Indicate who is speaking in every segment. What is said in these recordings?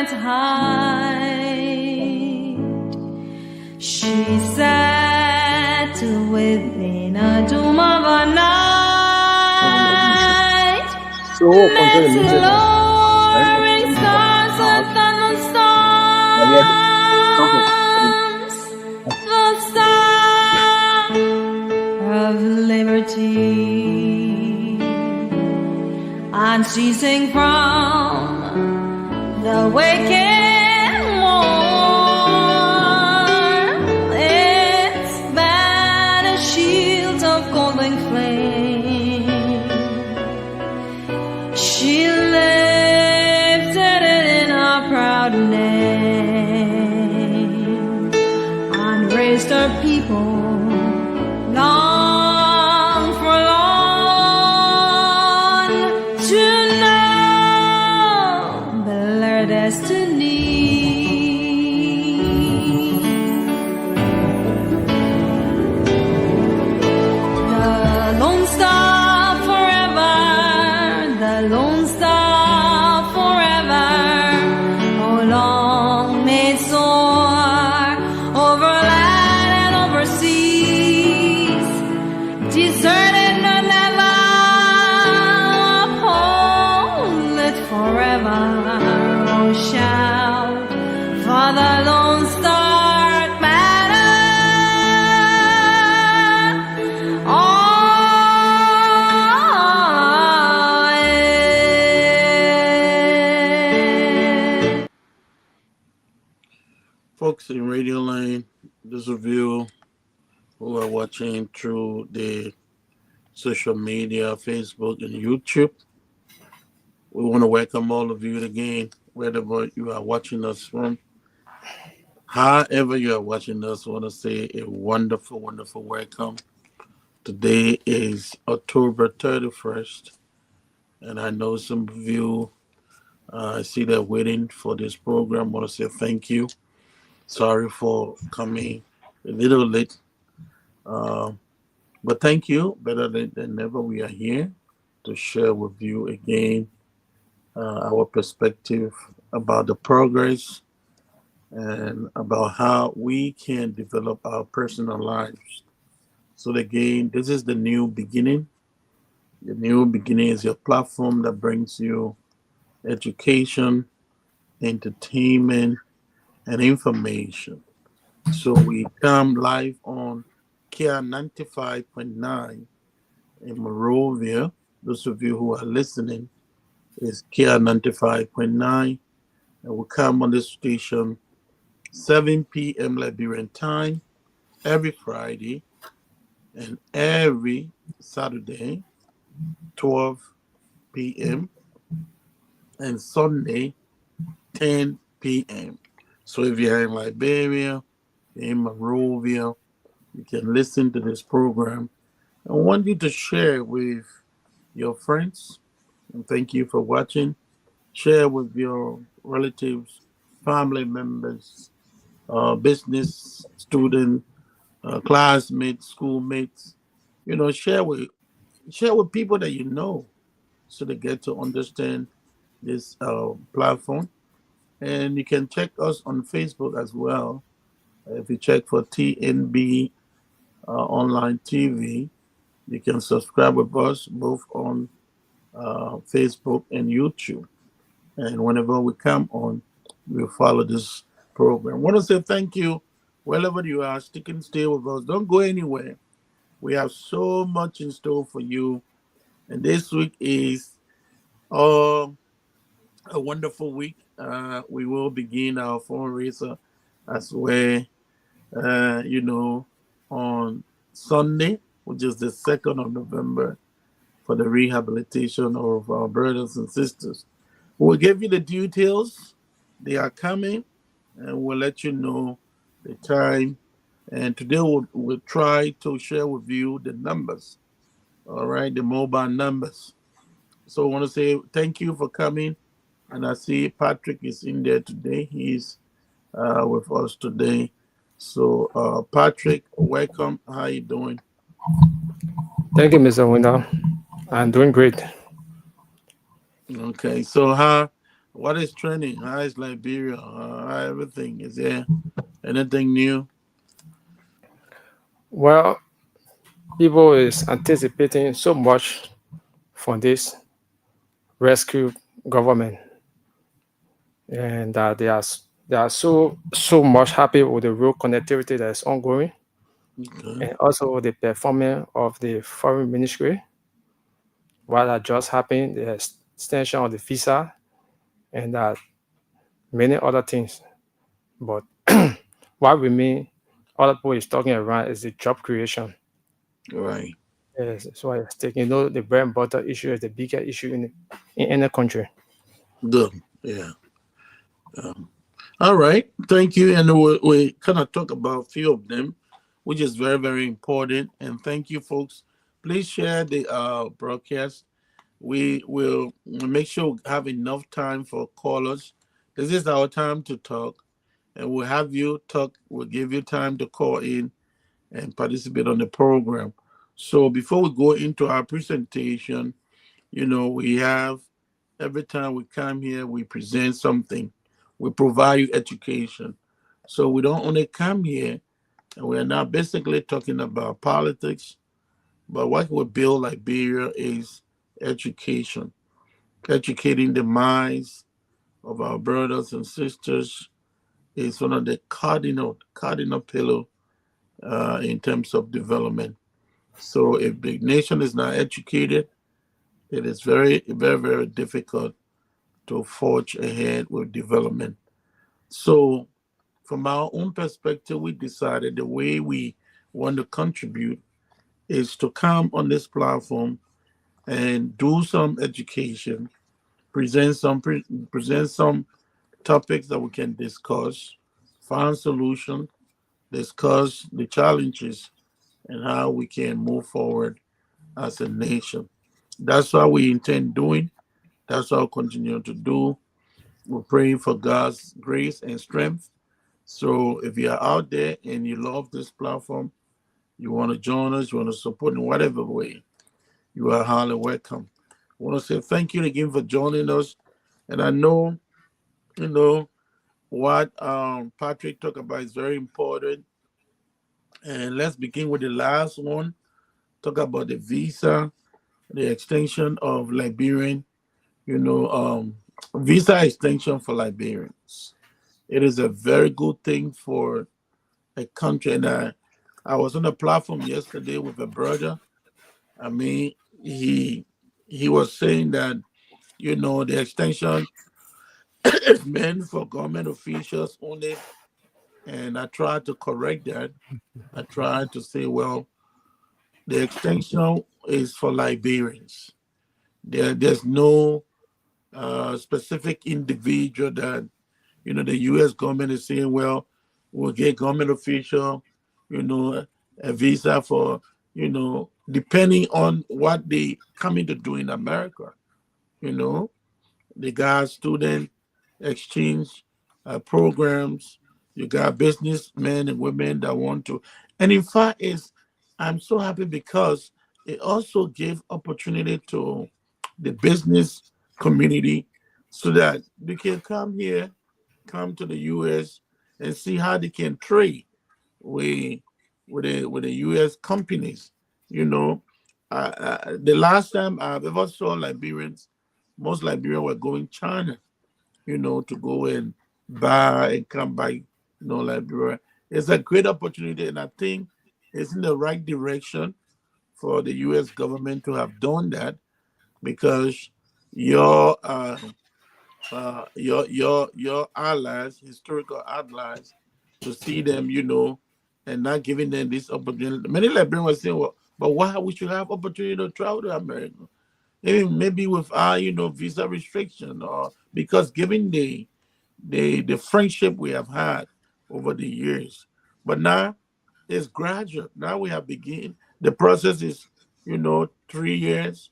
Speaker 1: can't hide. She sat within a tomb of a night, met lowering stars within the storms, the song of liberty, unceasing from the waking war. Its banner shields of golden flame, she lifted it in a proud name, and raised her people long forlorn to know their destiny. The Lone Star forever, the Lone Star forever, oh long may it soar over land and over seas, deserted nor never, uphold it forever. Oh, shout for the Lone Star banner. Oh, yeah.
Speaker 2: Folks in Radio Line, those of you who are watching through the social media, Facebook and YouTube, we want to welcome all of you again, wherever you are watching us from. However you are watching us, I want to say a wonderful, wonderful welcome. Today is October 31st, and I know some of you, I see they're waiting for this program. I want to say thank you. Sorry for coming a little late, but thank you. Better late than never. We are here to share with you again our perspective about the progress and about how we can develop our personal lives. So again, this is the new beginning. The new beginning is your platform that brings you education, entertainment, and information. So we come live on KIA 95.9 in Monrovia. Those of you who are listening is KIA 95.9, and we come on this station 7 p.m. Liberian time every Friday and every Saturday 12 p.m. and Sunday 10 p.m. So if you're in Liberia, in Monrovia, you can listen to this program. I want you to share with your friends, and thank you for watching. Share with your relatives, family members, business student, classmates, schoolmates. You know, share with people that you know, so they get to understand this platform. And you can check us on Facebook as well. If you check for TNB Online TV, you can subscribe with us both on Facebook and YouTube. And whenever we come on, we'll follow this program. I want to say thank you wherever you are. Stick and stay with us. Don't go anywhere. We have so much in store for you. And this week is a wonderful week. We will begin our fundraiser as well, on Sunday, which is the 2nd of November, for the rehabilitation of our brothers and sisters. We'll give you the details. They are coming, and we'll let you know the time. And today we'll try to share with you the numbers, all right, the mobile numbers. So I want to say thank you for coming. And I see Patrick is in there today. He's with us today. So Patrick, welcome. How you doing?
Speaker 3: Thank you, Mr. Window. I'm doing great.
Speaker 2: Okay. So how What is trending? How is Liberia? How everything? Is there anything new?
Speaker 3: Well, people is anticipating so much from this rescue government, and that they are so much happy with the road connectivity that is ongoing,
Speaker 2: Okay.
Speaker 3: and also the performance of the foreign ministry. What had just happened, the extension of the visa, and that many other things. But what remain, other people is talking around is the job creation.
Speaker 2: Right.
Speaker 3: Yes, so I take the bread and butter issue is the bigger issue in any country.
Speaker 2: Good. Yeah. All right. Thank you. And we kind of talk about a few of them, which is very, very important. And thank you, folks. Please share the broadcast. We will make sure we have enough time for callers. This is our time to talk, and we'll have you talk. We'll give you time to call in and participate on the program. So before we go into our presentation, we have every time we come here, we present something. We provide you education. So we don't only come here and we're now basically talking about politics, but what we build Liberia is education, educating the minds of our brothers and sisters is one of the cardinal pillar in terms of development. So if the nation is not educated, it is very, very, very difficult to forge ahead with development. So, from our own perspective, we decided the way we want to contribute is to come on this platform and do some education, present some topics that we can discuss, find solutions, discuss the challenges, and how we can move forward as a nation. That's what we intend doing. That's what I'll continue to do. We're praying for God's grace and strength. So if you're out there and you love this platform, you want to join us, you want to support in whatever way, you are highly welcome. I want to say thank you again for joining us. And I know, you know, what Patrick talked about is very important. And let's begin with the last one. Talk about the visa, the extension of Liberian, you know, um, visa extension for Liberians. It is a very good thing for a country. And I was on a platform yesterday with a brother. I mean, he was saying that the extension is meant for government officials only, and I tried to correct that. I tried to say, well, the extension is for Liberians. There's no specific individual that the U.S. government is saying, well, we'll get government official, a visa for, depending on what they coming to do in America. You know, they got student exchange programs. You got businessmen and women that want to, and in fact, I'm so happy because it also gave opportunity to the business community so that they can come here, come to the U.S. and see how they can trade with with the U.S. companies. You know, the last time I've ever saw Liberians, most Liberians were going China. To go and buy and come back. Liberia. It's a great opportunity, and I think it's in the right direction for the U.S. government to have done that because your your allies, historical allies, to see them, and not giving them this opportunity. Many Liberians were saying, "Well, but why we should have opportunity to travel to America? Maybe with our, visa restriction, or because given the friendship we have had over the years, but now it's gradual. Now we have begin the process is, 3 years,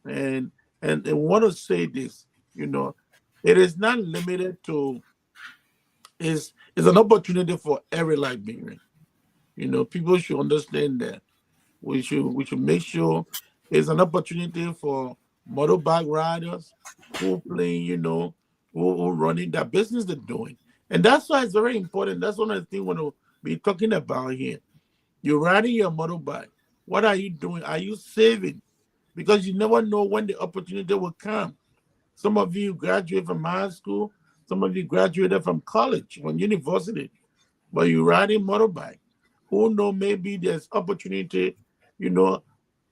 Speaker 2: and I want to say this, you know, it is not limited to is an opportunity for every Liberian. People should understand that we should make sure it's an opportunity for motorbike riders who playing, who running that business they're doing. And that's why it's very important. That's one of the things we want to be talking about here. You're riding your motorbike. What are you doing? Are you saving? Because you never know when the opportunity will come. Some of you graduate from high school, some of you graduated from college, from university, but you're riding motorbike. Who know, maybe there's opportunity, you know,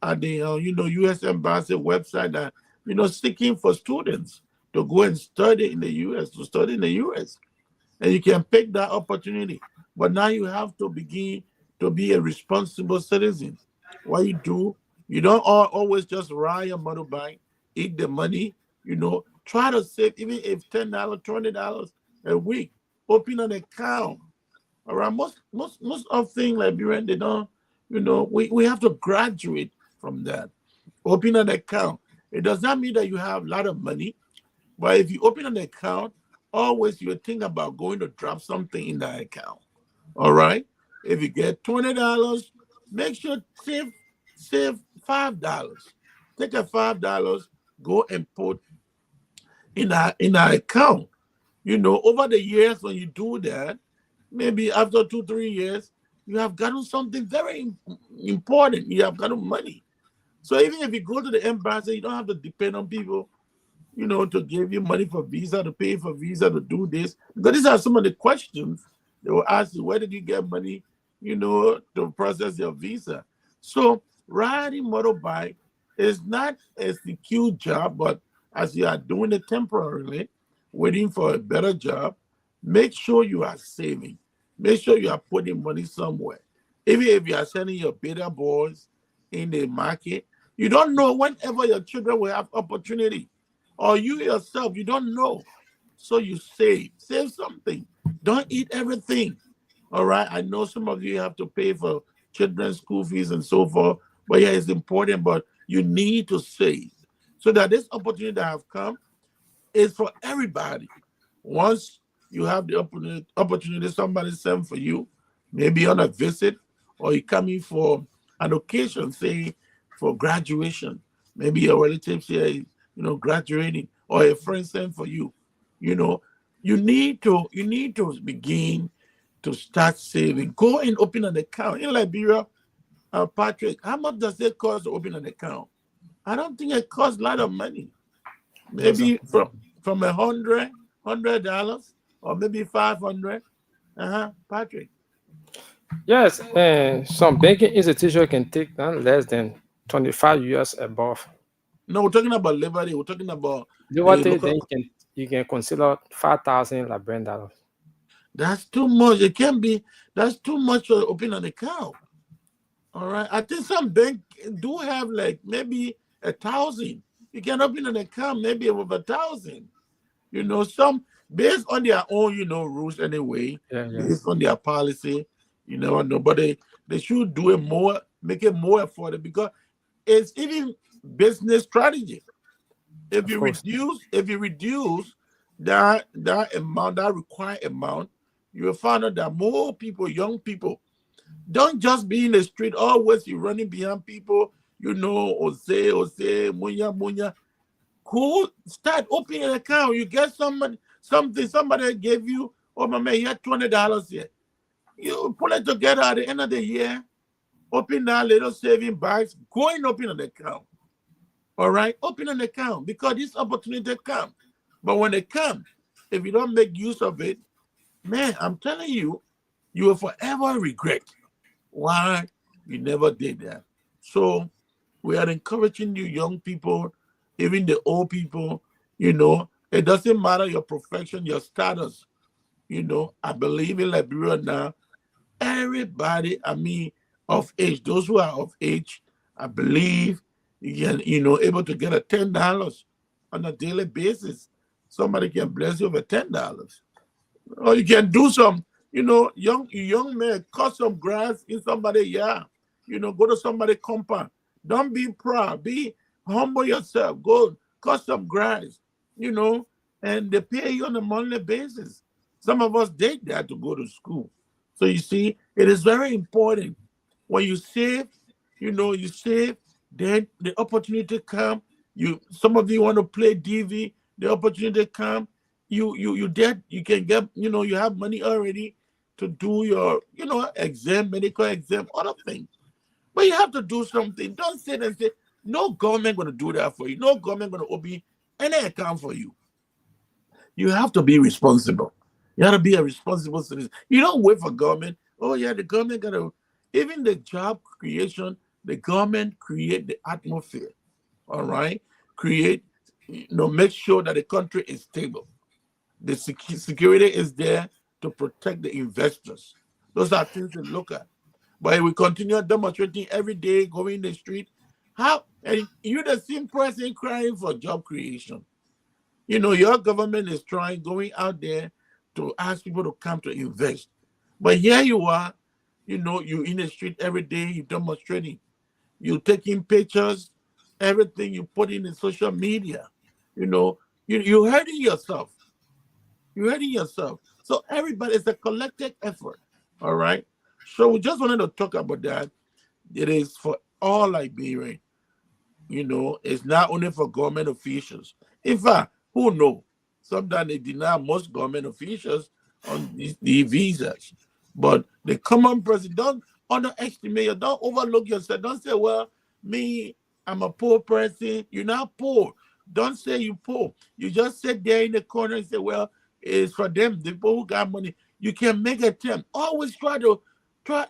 Speaker 2: at the U.S. Embassy website that seeking for students to go and study in the U.S. to study in the U.S. and you can pick that opportunity. But now you have to begin to be a responsible citizen. What you do, you don't always just ride your motorbike, eat the money. Try to save even if $10, $20 a week. Open an account. All right, most of things Liberian they don't. We have to graduate from that. Open an account. It does not mean that you have a lot of money, but if you open an account, always you think about going to drop something in that account. All right. If you get $20, make sure save $5. Take a $5, go and put in our account. Over the years when you do that, maybe after 2-3 years, you have gotten something very important. You have gotten money. So even if you go to the embassy, you don't have to depend on people, to give you money for visa, to pay for visa, to do this. Because these are some of the questions they will ask you. Where did you get money, to process your visa? So riding motorbike is not a secure job, but as you are doing it temporarily, waiting for a better job, make sure you are saving. Make sure you are putting money somewhere. Even if you are sending your beta boys in the market, you don't know whenever your children will have opportunity. Or you yourself, you don't know. So you save. Save something. Don't eat everything. All right. I know some of you have to pay for children's school fees and so forth. But yeah, it's important, but you need to save. So that this opportunity that have come is for everybody. Once you have the opportunity, somebody send for you, maybe on a visit, or you coming for an occasion, say for graduation. Maybe your relatives here, graduating, or a friend send for you. You need to begin to start saving. Go and open an account in Liberia. Patrick, how much does it cost to open an account? I don't think it costs a lot of money. Maybe from $100, or maybe 500. Patrick.
Speaker 3: Yes, and some banking institution can take less than 25 US above.
Speaker 2: No, we're talking about Liberty. We're talking about the
Speaker 3: Liberty,
Speaker 2: local.
Speaker 3: then you can consider 5,000 Liberian dollars.
Speaker 2: That's too much. It can be. That's too much to open an account. All right. I think some bank do have like maybe 1,000. You can open an account maybe with 1,000. Some based on their own, rules anyway,
Speaker 3: Yeah, yeah.
Speaker 2: based on their policy. You never know, but they should do it more, make it more affordable because it's even business strategy. If
Speaker 3: Of
Speaker 2: you
Speaker 3: course.
Speaker 2: reduce that amount, that required amount, you will find out that more people, young people, don't just be in the street always you running behind people, Jose, Munya, Munya. Cool. Start opening an account. You get somebody gave you, oh my man, you had $20 here. You put it together at the end of the year, open that little saving box, go and open an account. All right? Open an account because this opportunity come. But when it comes, if you don't make use of it, man, I'm telling you, you will forever regret why you never did that. So we are encouraging you, young people, even the old people, it doesn't matter your profession, your status. I believe in Liberia now, everybody, of age, those who are of age, I believe you can, able to get a $10 on a daily basis. Somebody can bless you with $10. Or you can do some, young man, cut some grass in somebody's yard. Go to somebody's compound. Don't be proud. Be humble yourself. Go cut some grass, and they pay you on a monthly basis. Some of us did that to go to school. So you see, it is very important when you save, you save, then the opportunity come. Some of you want to play DV, the opportunity come, you did, you can get, you have money already to do your, exam, medical exam, other things. But you have to do something. Don't sit and say, no government going to do that for you. No government going to open any account for you. You have to be responsible. You have to be a responsible citizen. You don't wait for government. Oh, yeah, the government got to, even the job creation, the government create the atmosphere, all right? Create, make sure that the country is stable. The security is there to protect the investors. Those are things to look at. But if we continue demonstrating every day, going in the street, how, and you're the same person crying for job creation. Your government is trying, going out there to ask people to come to invest. But here you are, you in the street every day, you demonstrating, you taking pictures, everything you put in the social media. You're hurting yourself. You're hurting yourself. So everybody, it's a collective effort. All right. So we just wanted to talk about that. It is for all Liberians. It's not only for government officials. In fact, who know? Sometimes they deny most government officials on the visas. But the common person, don't underestimate you, don't overlook yourself. Don't say, well, me, I'm a poor person. You're not poor. Don't say you're poor. You just sit there in the corner and say, well, it's for them, the people who got money. You can make a attempt. Always try.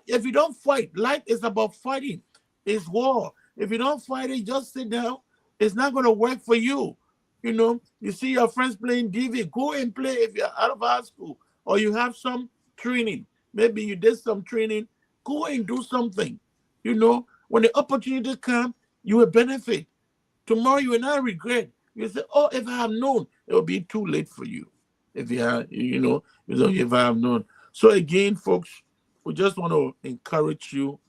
Speaker 2: If you don't fight, life is about fighting. It's war. If you don't fight it, just sit down. It's not going to work for you. You see your friends playing DV, go and play if you're out of high school or you have some training. Maybe you did some training, go and do something. When the opportunity comes, you will benefit. Tomorrow you will not regret. You say, oh, if I have known, it will be too late for you. If you have, if I have known. So again, folks, we just want to encourage you,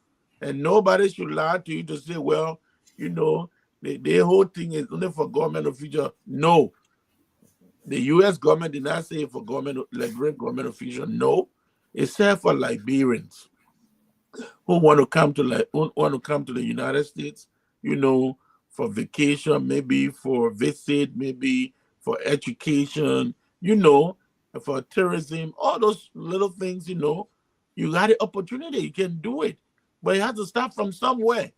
Speaker 2: and nobody should lie to you to say, well, the whole thing is only for government officials. No. The U.S. government did not say for Liberian government officials. No. It said for Liberians who want to come to the United States, for vacation, maybe for visit, maybe for education, for tourism, all those little things, you got the opportunity, you can do it. But you have to start from somewhere.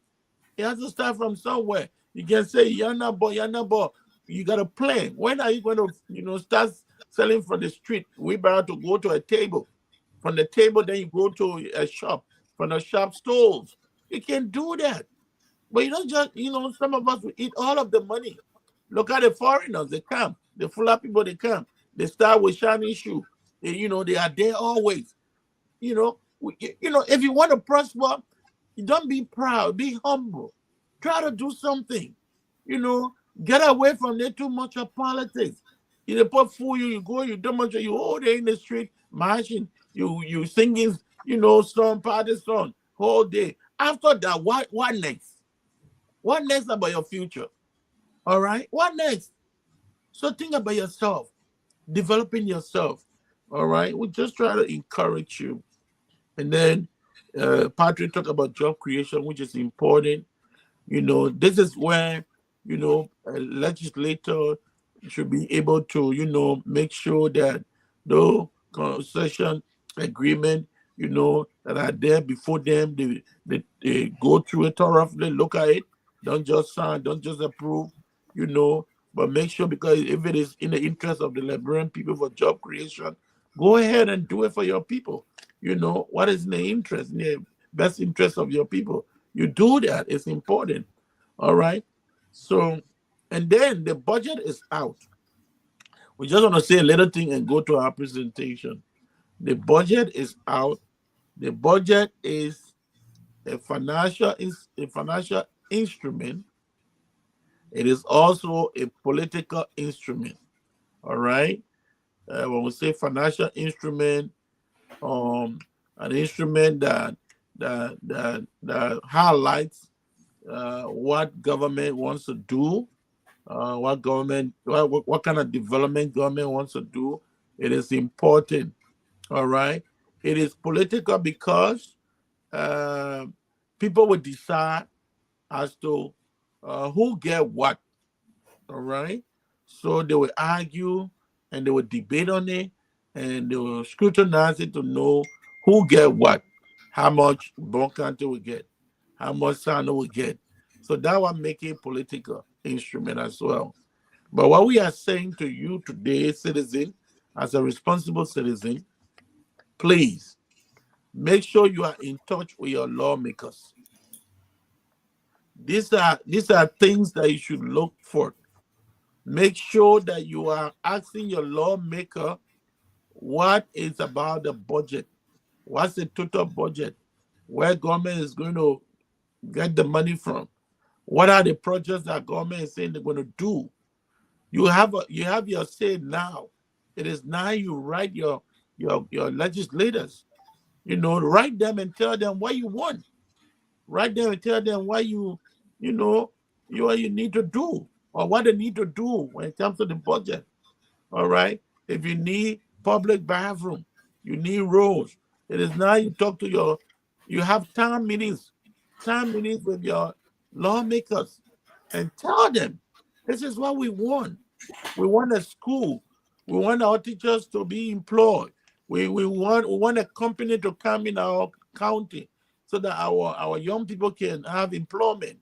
Speaker 2: You have to start from somewhere. You can say, Yana boy. You got a plan. When are you going to, start selling from the street? We better to go to a table. From the table, then you go to a shop. From the shop, stores. You can do that. But you don't just, some of us will eat all of the money. Look at the foreigners. They come. The full people, they come. They start with shiny shoe. They are there always. If you want to prosper, you don't be proud. Be humble. Try to do something. Get away from there too much of politics. They put fool you. You go. You demonstrate. You all day in the street marching. You singing. Song, party song, whole day. After that, what next? What next about your future? All right. What next? So think about yourself, developing yourself. All right. We just try to encourage you. And then Patrick talked about job creation, which is important. This is where, a legislator should be able to, make sure that no concession agreement, that are there before them, they go through it thoroughly, look at it. Don't just sign, don't just approve, but make sure, because if it is in the interest of the Liberian people for job creation, go ahead and do it for your people. What is in the best interest of your people? You do that. It's important. All right. So, and then the budget is out. We just want to say a little thing and go to our presentation. The budget is out. The budget is a financial instrument. It is also a political instrument. All right. When we say financial instrument, an instrument that highlights what government wants to do, what kind of development government wants to do. It is important. All right. It is political because people will decide as to who get what. All right. So they will argue and they will debate on it, and they will scrutinize it to know who get what, how much Bon County will get, how much Sano will get. So that will make it political instrument as well. But what we are saying to you today, citizen, as a responsible citizen, please make sure you are in touch with your lawmakers. These are things that you should look for. Make sure that you are asking your lawmaker what is about the budget. What's the total budget? Where government is going to get the money from? What are the projects that government is saying they're going to do? You have your say now. It is now you write your legislators. Write them and tell them what you want. Write them and tell them what you need to do, or what they need to do when it comes to the budget. All right. If you need public bathroom, you need roads. It is now you talk to you have town meetings with your lawmakers and tell them this is what we want. We want a school. We want our teachers to be employed. We want a company to come in our county so that our young people can have employment.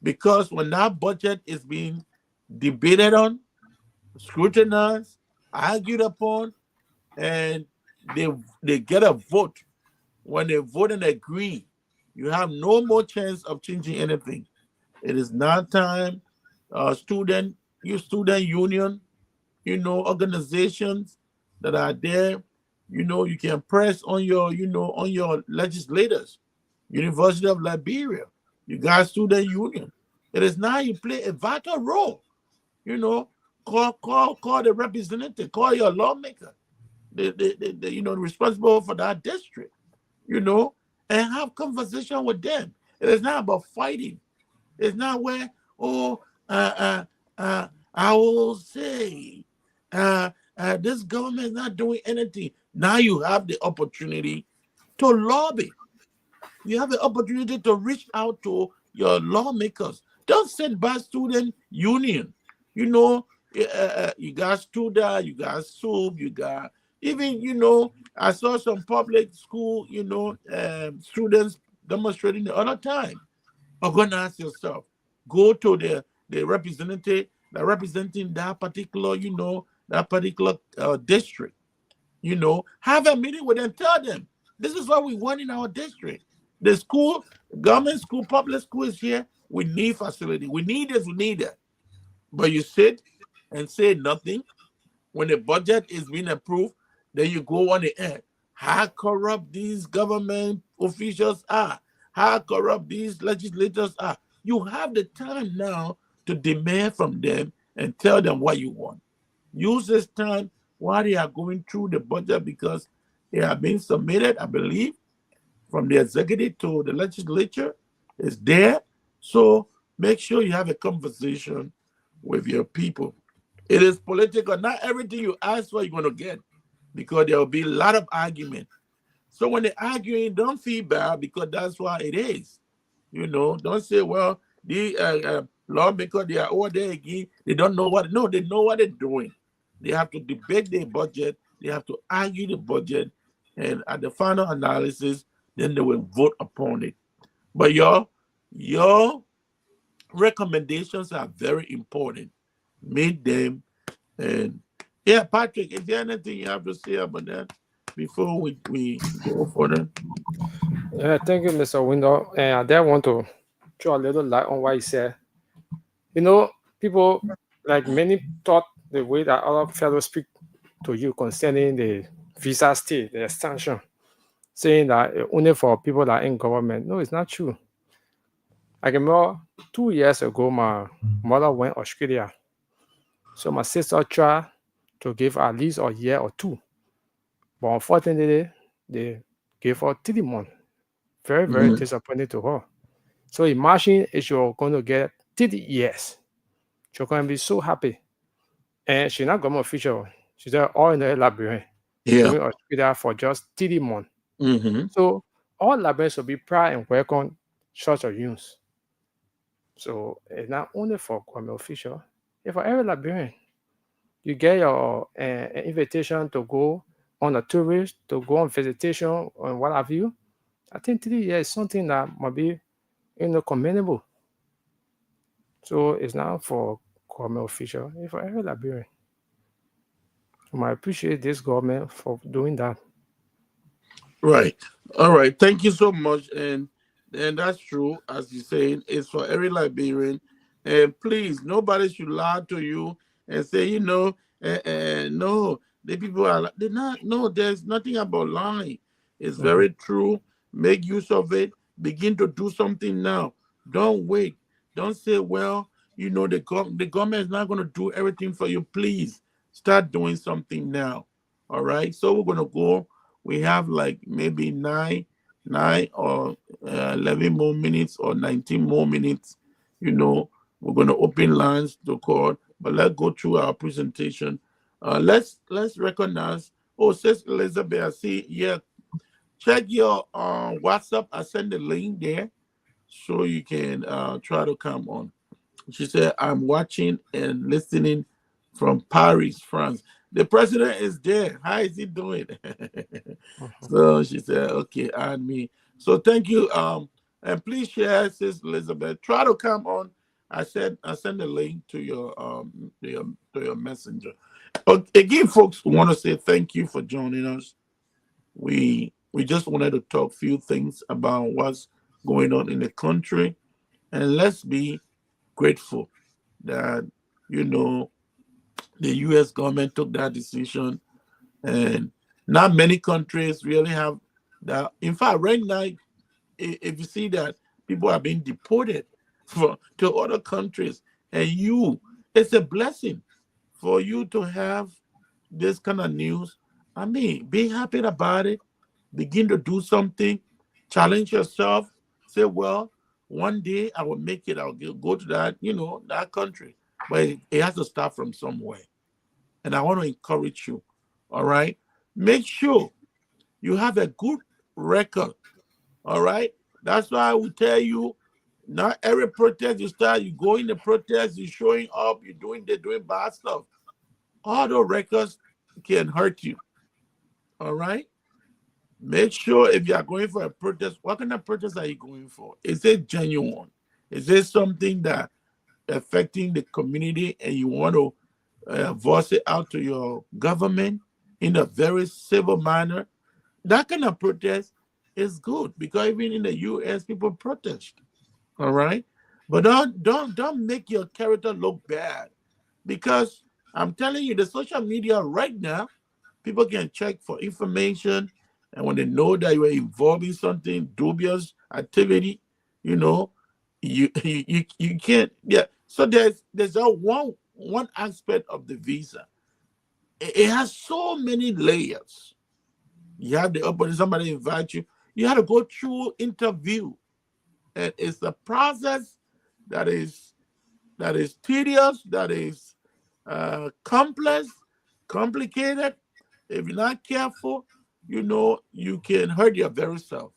Speaker 2: Because when that budget is being debated on, scrutinized, argued upon, and they get a vote. When they vote and agree, you have no more chance of changing anything. It is now time, student union, organizations that are there, you can press on your legislators. University of Liberia, you got student union. It is now you play a vital role. Call the representative, call your lawmaker, the responsible for that district, and have conversation with them. It is not about fighting. It's not where, I will say, this government is not doing anything. Now you have the opportunity to lobby. You have the opportunity to reach out to your lawmakers. Don't sit by student union. You got Studa, you got SUB, you got even, I saw some public school, students demonstrating the other time. Organize yourself. Go to the representative that representing that particular, district. Have a meeting with them. Tell them this is what we want in our district. The school, government school, public school is here. We need facility. We need this. We need that. But you sit and say nothing when the budget is being approved. Then you go on the air. How corrupt these government officials are. How corrupt these legislators are. You have the time now to demand from them and tell them what you want. Use this time while they are going through the budget, because they are being submitted, I believe, from the executive to the legislature. Is there. So make sure you have a conversation with your people. It is political. Not everything you ask for, you're going to get, because there will be a lot of argument. So when they're arguing, don't feel bad, because that's why it is. Don't say, well, the lawmakers, they are over there again. They don't know what. No, they know what they're doing. They have to debate their budget. They have to argue the budget. And at the final analysis, then they will vote upon it. But your recommendations are very important. Make them. And yeah, Patrick, is there anything you have to say about that before we go further?
Speaker 3: Yeah, thank you, Mr. Window. And I did want to throw a little light on what he said. People, like many, thought the way that other fellows speak to you concerning the visa stay, the extension, saying that only for people that are in government. No, it's not true. I remember 2 years ago, my mother went to Australia. So my sister tried to give at least a year or two. But unfortunately, they gave her 3 months. Very, very disappointing to her. So imagine if you're going to get 30 years. She's going to be so happy. And she's not government official. She's there all in the library.
Speaker 2: Yeah.
Speaker 3: Going to Australia for just 3 months.
Speaker 2: Mm-hmm.
Speaker 3: So all librarians will be proud and welcome such a use. So it's not only for government official, it's for every librarian. you get your invitation to go on a tourist, to go on visitation, and what have you. I think 3 years is something that might be, commendable. So it's not for government official, it's for every Liberian. So I appreciate this government for doing that.
Speaker 2: Right. All right. Thank you so much. And that's true, as you saying, it's for every Liberian. And please, nobody should lie to you and say, no, the people are they're not. No, there's nothing about lying. It's
Speaker 3: Mhm.
Speaker 2: very true. Make use of it. Begin to do something now. Don't wait. Don't say, well, the government is not going to do everything for you. Please start doing something now. All right. So we're going to go. We have like maybe nine or 11 more minutes or 19 more minutes. We're going to open lines to call, but let's go through our presentation. Let's recognize. Oh, says Elizabeth, I see. Yeah, check your WhatsApp. I send the link there so you can try to come on. She said, I'm watching and listening from Paris, France. The president is there. How is he doing?
Speaker 3: Mhm.
Speaker 2: So she said, okay, add me. So thank you. And please share, Sis Elizabeth. Try to come on. I send a link to your messenger. Again, folks, want to say thank you for joining us. We just wanted to talk a few things about what's going on in the country, and let's be grateful that you know the U.S. government took that decision, and not many countries really have that. In fact, right now, if you see that people are being deported to other countries, and it's a blessing for you to have this kind of news. I mean, be happy about it. Begin to do something. Challenge yourself. Say, well, one day I will make it. I'll go to that country. But it has to start from somewhere. And I want to encourage you. All right. Make sure you have a good record. All right. That's why I will tell you, not every protest you start, you go in the protest, you're showing up, they're doing bad stuff. All those records can hurt you. All right. Make sure if you are going for a protest, what kind of protest are you going for? Is it genuine? Is it something that affecting the community and you want to voice it out to your government in a very civil manner? That kind of protest is good because even in the U.S. people protest. All right, but don't make your character look bad because I'm telling you, the social media right now, people can check for information, and when they know that you are involved in something dubious activity, you know, you can't. Yeah. So there's a one aspect of the visa. It has so many layers. You have the opportunity, somebody invite you. You have to go through interview, and it's a process that is tedious, that is complex, complicated. If you're not careful, you can hurt your very self,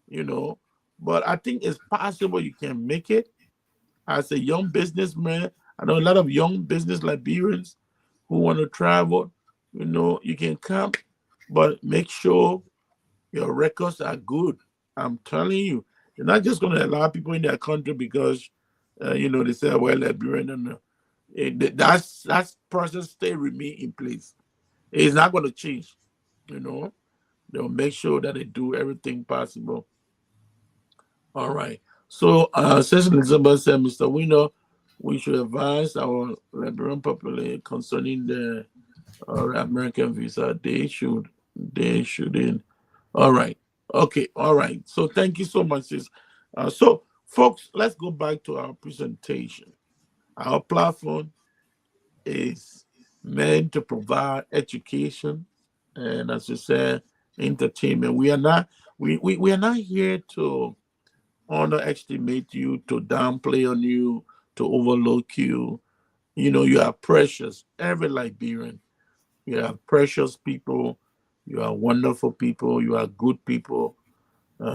Speaker 2: you know. But I think it's possible you can make it as a young businessman. I know a lot of young business Liberians who want to travel. You can come, but make sure your records are good. I'm telling you, they're not just going to allow people in their country because, they say, well, Liberian. No, no. That's process stay remain in place. It's not going to change. You know, they'll make sure that they do everything possible. All right. So, since Elizabeth said, Mr. Winner, we should advise our Liberian population concerning the American visa. They shouldn't. All right. Okay. All right. So, thank you so much, sis. So, folks, let's go back to our presentation. Our platform is meant to provide education and, as you said, entertainment. We are not here to underestimate you, to downplay on you, to overlook you. You are precious. Every Liberian, you are precious people. You are wonderful people. You are good people.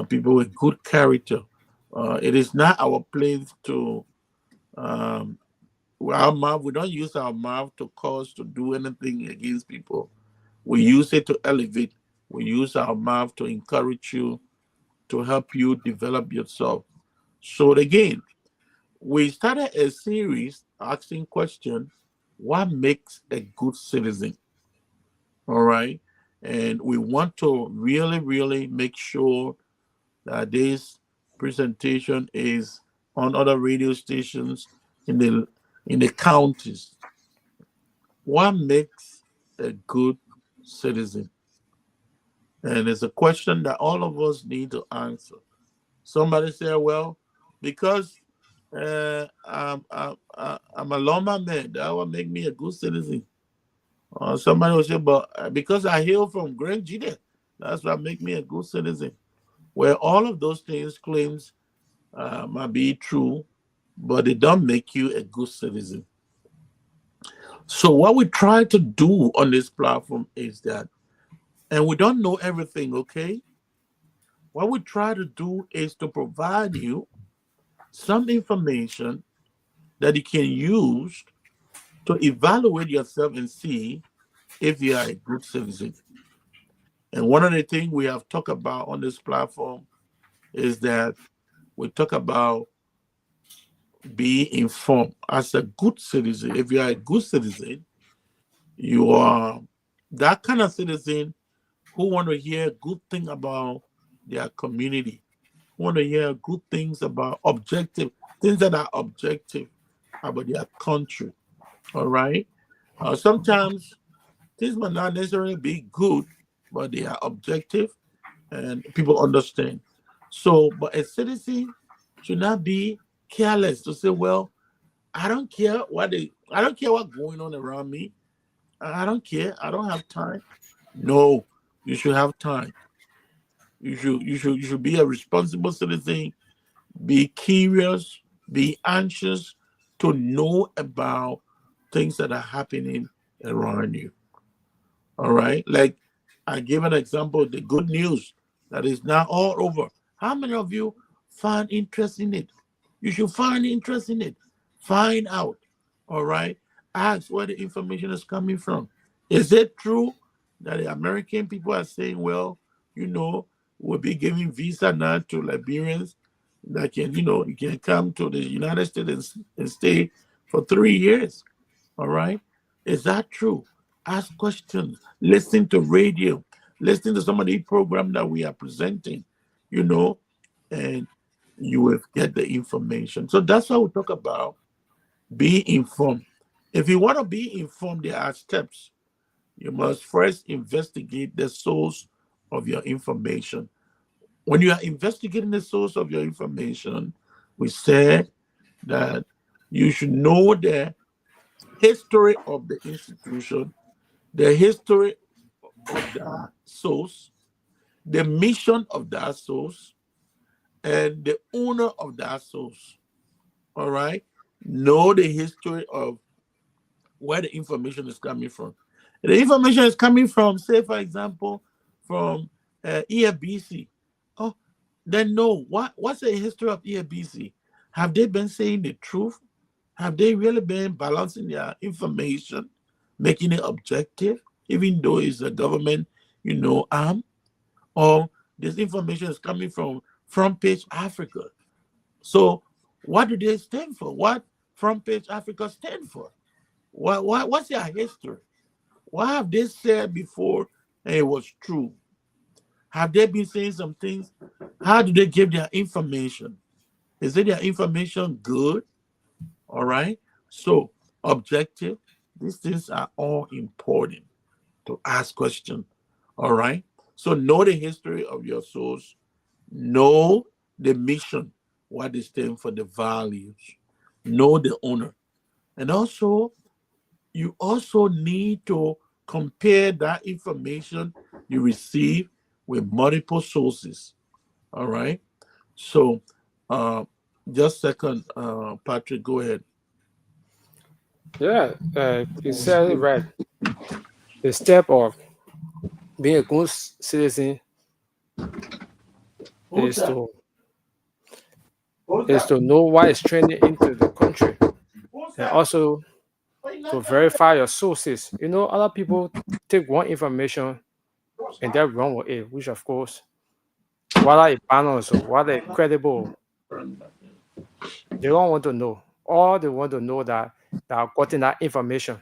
Speaker 2: People with good character. It is not our place to our mouth, we don't use our mouth to cause to do anything against people. We use it to elevate. We use our mouth to encourage you, to help you develop yourself. So again, we started a series asking question, what makes a good citizen? All right. And we want to really, really make sure that this presentation is on other radio stations in the counties. What makes a good citizen? And it's a question that all of us need to answer. Somebody said, well, because I'm a lawman man, that will make me a good citizen. Or somebody will say, but because I hail from Grand Judah, that's what make me a good citizen. Well, all of those things claims might be true, but they don't make you a good citizen. So what we try to do on this platform is that, and we don't know everything, okay? What we try to do is to provide you some information that you can use to evaluate yourself and see if you are a good citizen. And one of the things we have talked about on this platform is that we talk about being informed as a good citizen. If you are a good citizen, you are that kind of citizen who want to hear good thing about their community, who want to hear good things about objective things that are objective about their country. All right. Sometimes things might not necessarily be good, but they are objective and people understand. So, but a citizen should not be careless to say, well, I don't care what's going on around me. I don't care. I don't have time. No, you should have time. You should be a responsible citizen, be curious, be anxious to know about things that are happening around you. All right. Like I gave an example, the good news that is now all over. How many of you find interest in it? You should find interest in it. Find out. All right. Ask where the information is coming from. Is it true that the American people are saying, well, we'll be giving visa now to Liberians that can, you can come to the United States and stay for 3 years? All right. Is that true? Ask questions. Listen to radio. Listen to some of the program that we are presenting, and you will get the information. So that's why we talk about be informed. If you want to be informed, there are steps. You must first investigate the source of your information. When you are investigating the source of your information, we said that you should know the history of the institution, the history of that source, the mission of that source, and the owner of that source. All right? Know the history of where the information is coming from. The information is coming from, say, for example, from EFBC. Oh, then know what's the history of EFBC? Have they been saying the truth? Have they really been balancing their information, making it objective, even though it's a government, arm? Or this information is coming from Front Page Africa. So what do they stand for? What Front Page Africa stand for? What's their history? What have they said before and it was true? Have they been saying some things? How do they give their information? Is it their information good? All right. So objective, these things are all important to ask questions. All right. So know the history of your source, know the mission, what they stand for, the values, know the owner. And also, you also need to compare that information you receive with multiple sources. All right. So just second, Patrick, go ahead.
Speaker 3: Yeah, you said it right. The step of being a good citizen is to know what is trending into the country. And also to verify your sources. You know, other people take one information and they run with it, which of course, whether it's balanced or whether it's credible, they don't want to know. All they want to know that they are getting that information.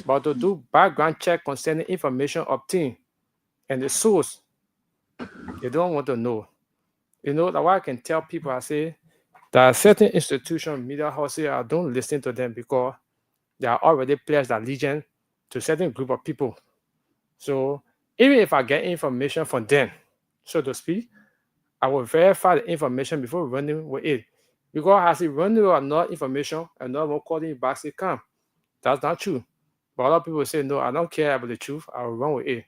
Speaker 3: But to do background check concerning information obtained and the source, they don't want to know. You know, that's why I can tell people, I say, there are certain institutions, media houses, I don't listen to them because they are already pledged allegiance to certain group of people. So even if I get information from them, so to speak, I will verify the information before running with it. Because as it running with another information, another one calling it back, say, come. That's not true. But a lot of people say, no, I don't care about the truth. I will run with it.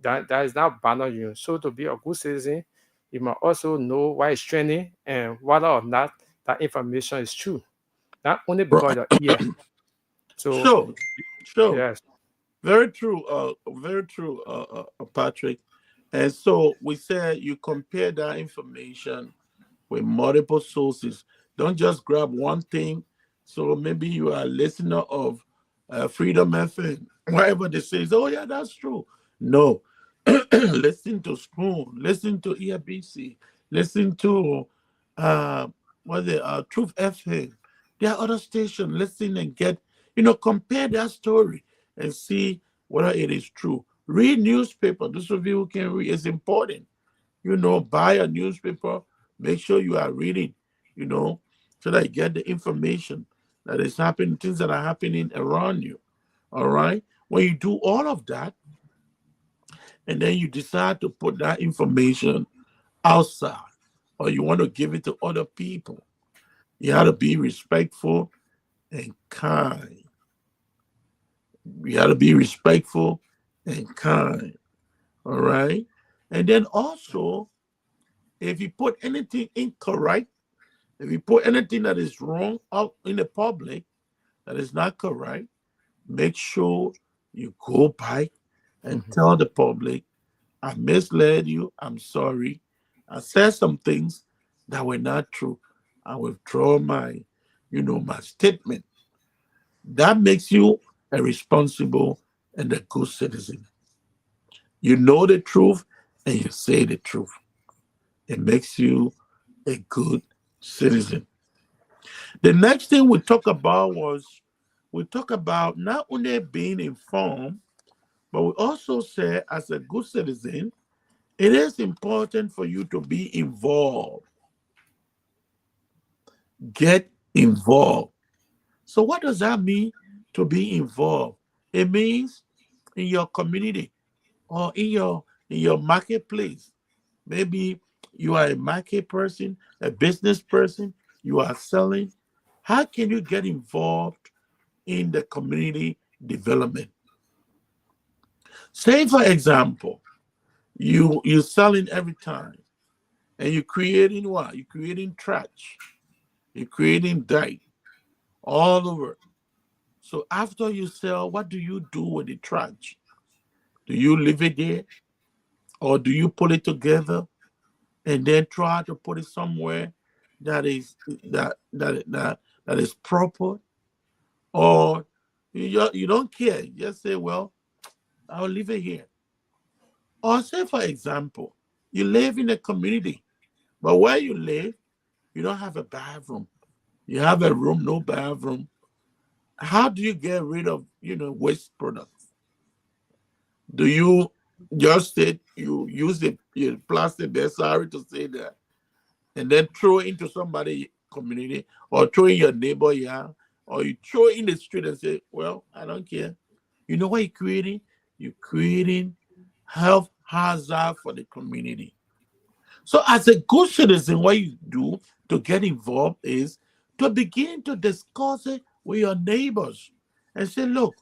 Speaker 3: That is not bad on you. So to be a good citizen, you must also know why it's trending and whether or not that information is true. Not only because you're here. So
Speaker 2: Sure.
Speaker 3: yes.
Speaker 2: Very true, Patrick. And so we said you compare that information with multiple sources. Don't just grab one thing. So maybe you are a listener of Freedom FM, whatever they say, oh yeah, that's true. No, listen to Spoon, listen to ERBC, listen to Truth FM. There are other stations. Listen and get, compare that story and see whether it is true. Read newspaper. Those of you who can read, it's important. Buy a newspaper. Make sure you are reading, so that you get the information that is happening, things that are happening around you. All right. When you do all of that, and then you decide to put that information outside, or you want to give it to other people, you have to be respectful and kind. You got to be respectful and kind. All right. And then also, if you put anything incorrect, if you put anything that is wrong out in the public that is not correct, make sure you go back and tell the public, I misled you. I'm sorry. I said some things that were not true. I withdraw my statement. That makes you a responsible and a good citizen. You know the truth and you say the truth. It makes you a good citizen. The next thing we talk about not only being informed, but we also say as a good citizen, it is important for you to be involved. Get involved. So what does that mean to be involved? It means in your community or in your marketplace. Maybe you are a market person, a business person, you are selling. How can you get involved in the community development? Say, for example, you're selling every time and you're creating what? You're creating trash. You're creating dirt all over. So after you sell, what do you do with the trash? Do you leave it there? Or do you put it together and then try to put it somewhere that is proper? Or you don't care. You just say, well, I'll leave it here. Or say, for example, you live in a community, but where you live, you don't have a bathroom. You have a room, no bathroom. How do you get rid of, waste products? Do you just say you use the plastic bag, sorry to say that, and then throw it into somebody's community or throw in your neighbor yard, or you throw it in the street and say, well, I don't care. You know what you're creating? You're creating health hazard for the community. So as a good citizen, what you do to get involved is to begin to discuss it with your neighbors and say, look,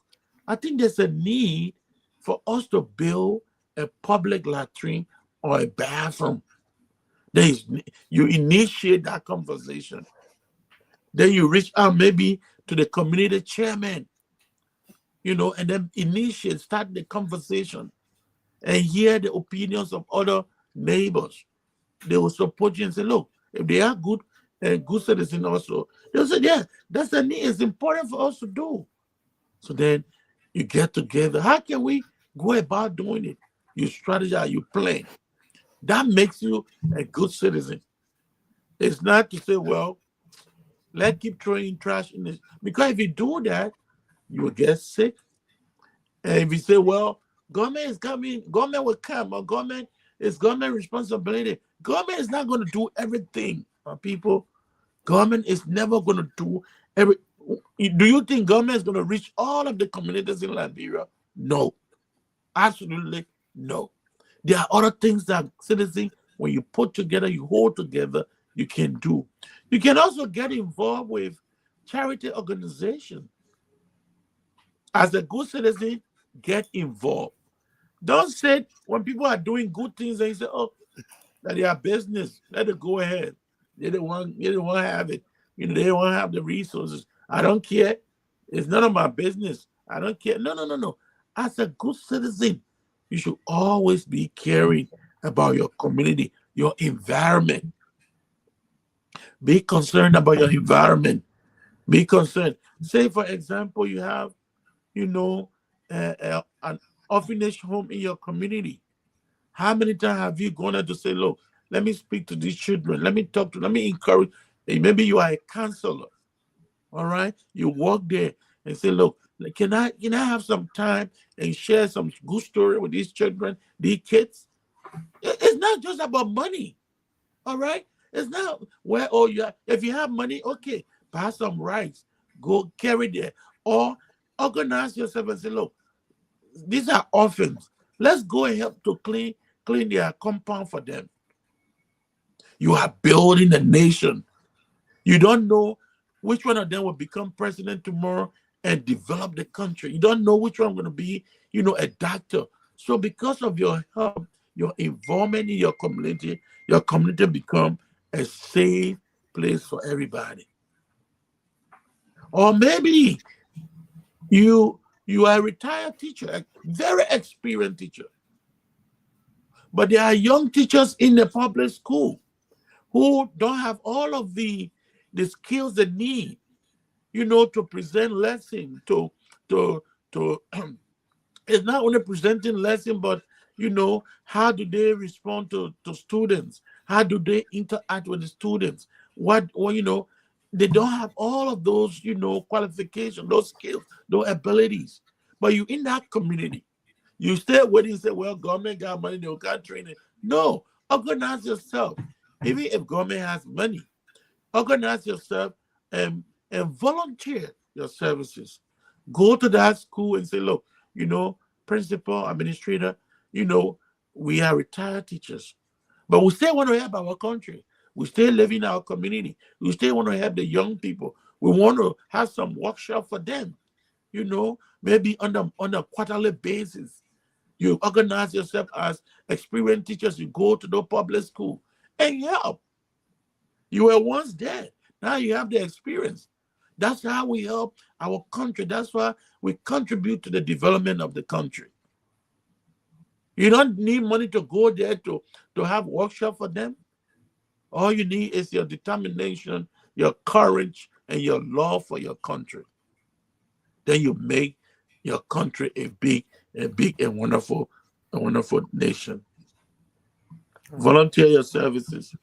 Speaker 2: I think there's a need for us to build a public latrine or a bathroom. You initiate that conversation. Then you reach out maybe to the community chairman, and then start the conversation and hear the opinions of other neighbors. They will support you and say, look, if they are good, and good citizen also. They said, yeah, that's the need. It's important for us to do. So then you get together. How can we go about doing it? You strategize, you plan. That makes you a good citizen. It's not to say, well, let's keep throwing trash in this. Because if you do that, you will get sick. And if you say, well, government is coming, government will come, or government is government responsibility. Government is not going to do everything, people. Government is never going to do every. Do you think government is going to reach all of the communities in Liberia? No, absolutely no. There are other things that citizens, when you put together, you hold together, you can do. You can also get involved with charity organizations. As a good citizen, get involved. Don't say when people are doing good things and you say, oh, that they are business, let it go ahead. They don't want to have it. They don't want to have the resources. I don't care. It's none of my business. I don't care. No, no, no, no. As a good citizen, you should always be caring about your community, your environment. Be concerned about your environment. Be concerned. Say, for example, you have, an orphanage home in your community. How many times have you gone out to say, look, let me speak to these children. Let me talk to them. Let me encourage. Maybe you are a counselor. All right. You walk there and say, look, can I have some time and share some good story with these children, these kids? It's not just about money. All right. It's not where, if you have money, okay, buy some rice, go carry there, or organize yourself and say, look, these are orphans. Let's go and help to clean their compound for them. You are building a nation. You don't know which one of them will become president tomorrow and develop the country. You don't know which one going to be, a doctor. So because of your help, your involvement in your community become a safe place for everybody. Or maybe you are a retired teacher, a very experienced teacher. But there are young teachers in the public school who don't have all of the skills they need, to present lesson, to it's not only presenting lesson, but how do they respond to students? How do they interact with the students? They don't have all of those, qualifications, those skills, those abilities. But you in that community, you stay waiting and say, well, government got money, they got training. No, organize yourself. Even if government has money, organize yourself and volunteer your services. Go to that school and say, look, principal, administrator, we are retired teachers, but we still want to help our country. We still live in our community. We still want to help the young people. We want to have some workshop for them, maybe on a quarterly basis. You organize yourself as experienced teachers. You go to the public school and help. You were once there. Now you have the experience. That's how we help our country. That's why we contribute to the development of the country. You don't need money to go there to have workshop for them. All you need is your determination, your courage, and your love for your country. Then you make your country a big and wonderful nation. Volunteer your services.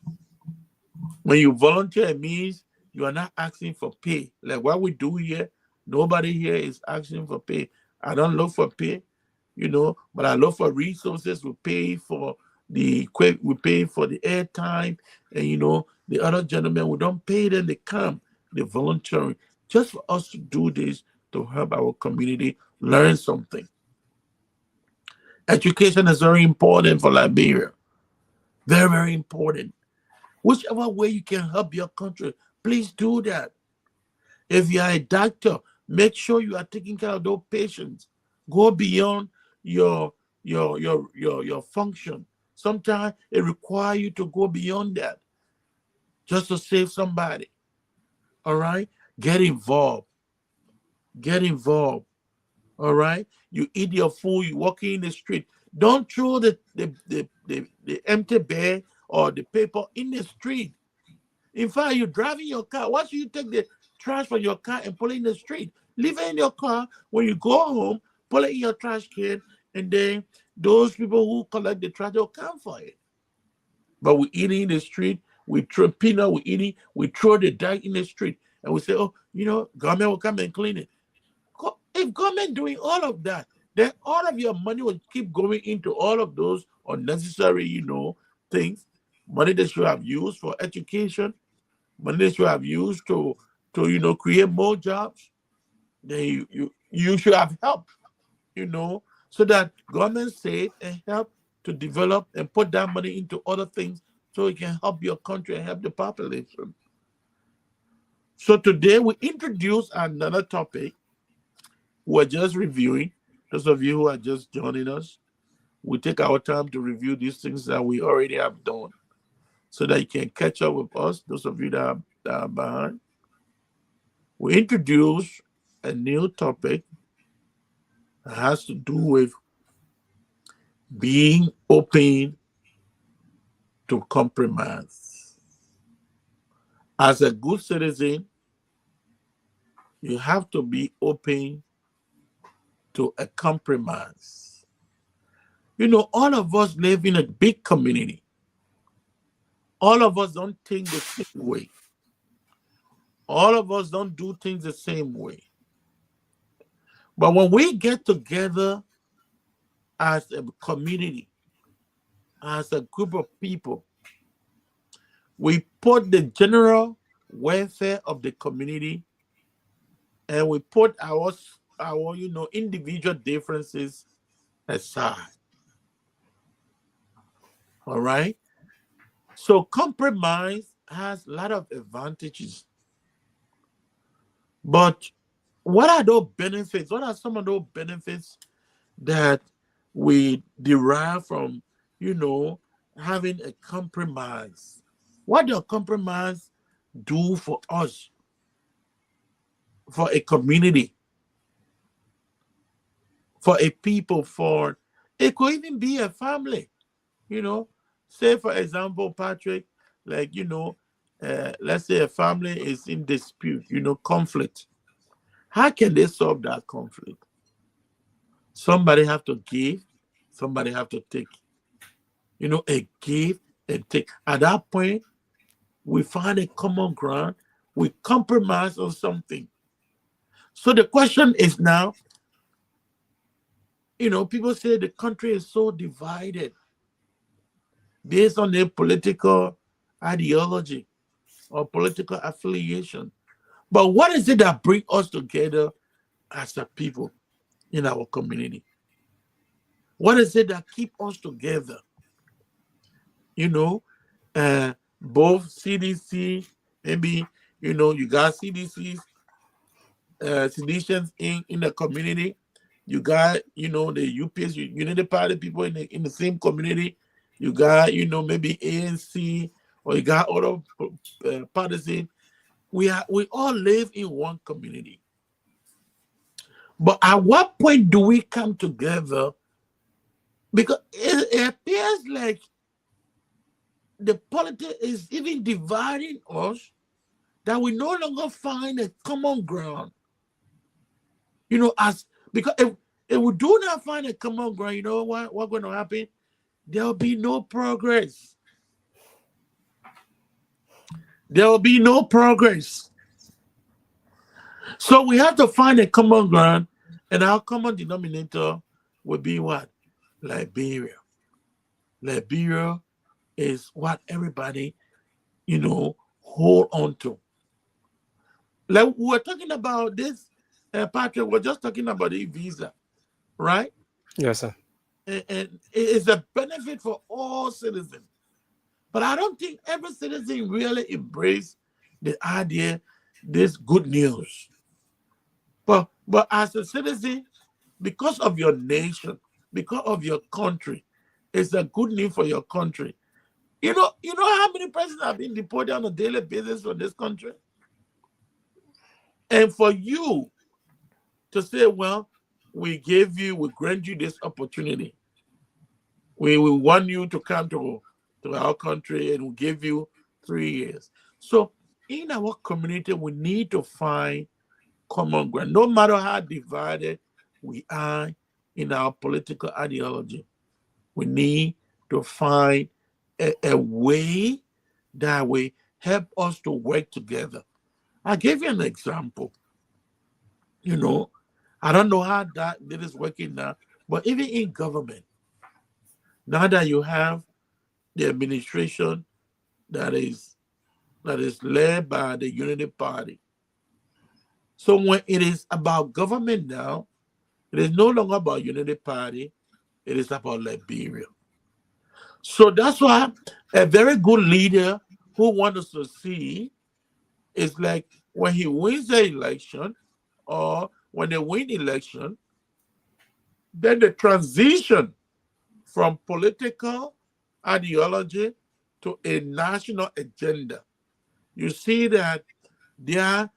Speaker 2: When you volunteer, it means you are not asking for pay. Like what we do here, nobody here is asking for pay. I don't look for pay, but I look for resources. We pay for the airtime, and the other gentlemen, we don't pay them. They come, they volunteering just for us to do this to help our community learn something. Education is very important for Liberia. Very, very important. Whichever way you can help your country, please do that. If you are a doctor, make sure you are taking care of those patients. Go beyond your function. Sometimes it requires you to go beyond that just to save somebody. All right? Get involved. Get involved. All right? You eat your food, you walk in the street. Don't throw the empty bag or the paper in the street. In fact, you're driving your car. Why should you take the trash from your car and put it in the street? Leave it in your car. When you go home, put it in your trash can, and then those people who collect the trash, they'll come for it. But we eating in the street, we throw peanut, we throw the dog in the street, and we say, oh, government will come and clean it. If government doing all of that, then all of your money will keep going into all of those unnecessary, things. Money that you have used for education, money that you have used to create more jobs. Then you should have help, so that government save and help to develop and put that money into other things so it can help your country and help the population. So today we introduce another topic. We're just reviewing. Those of you who are just joining us, we take our time to review these things that we already have done so that you can catch up with us, those of you that are behind. We introduce a new topic that has to do with being open to compromise. As a good citizen, you have to be open to a compromise. All of us live in a big community. All of us don't think the same way. All of us don't do things the same way. But when we get together as a community, as a group of people, we put the general welfare of the community and we put our individual differences aside. All right? So compromise has a lot of advantages. But what are those benefits? What are some of those benefits that we derive from, having a compromise? What does compromise do for us, for a community, for a people, for it could even be a family? Say for example, Patrick, like let's say a family is in dispute, conflict. How can they solve that conflict? Somebody have to give, somebody have to take. A give and take. At that point, we find a common ground, we compromise on something. So the question is now, people say the country is so divided based on their political ideology or political affiliation. But what is it that brings us together as a people in our community? What is it that keeps us together? Both CDC, maybe, you got CDCs, seditions in the community. You got, the UPS, United Party people in the same community. You got, maybe ANC, or you got other partisan. We all live in one community. But at what point do we come together? Because it appears like the politics is even dividing us, that we no longer find a common ground. Because if we do not find a common ground, you know what's going to happen? There'll be no progress. There will be no progress. So we have to find a common ground, and our common denominator would be what? Liberia. Liberia is what everybody, hold on to. Like we're talking about this, Patrick, we're just talking about the visa, right?
Speaker 3: Yes, sir.
Speaker 2: And it is a benefit for all citizens. But I don't think every citizen really embrace the idea, this good news. But as a citizen, because of your nation, because of your country, it's a good news for your country. You know how many persons have been deported on a daily basis from this country? And for you to say, well, we grant you this opportunity. We want you to come to our country, and we'll give you 3 years. So in our community, we need to find common ground, no matter how divided we are in our political ideology. We need to find a way that will help us to work together. I'll give you an example. You know, I don't know how that is working now, but even in government, now that you have the administration that is led by the Unity Party. So when it is about government now, it is no longer about Unity Party, it is about Liberia. So that's why a very good leader who wants us to see is like when he wins the election or when they win election, then the transition from political ideology to a national agenda. You see that their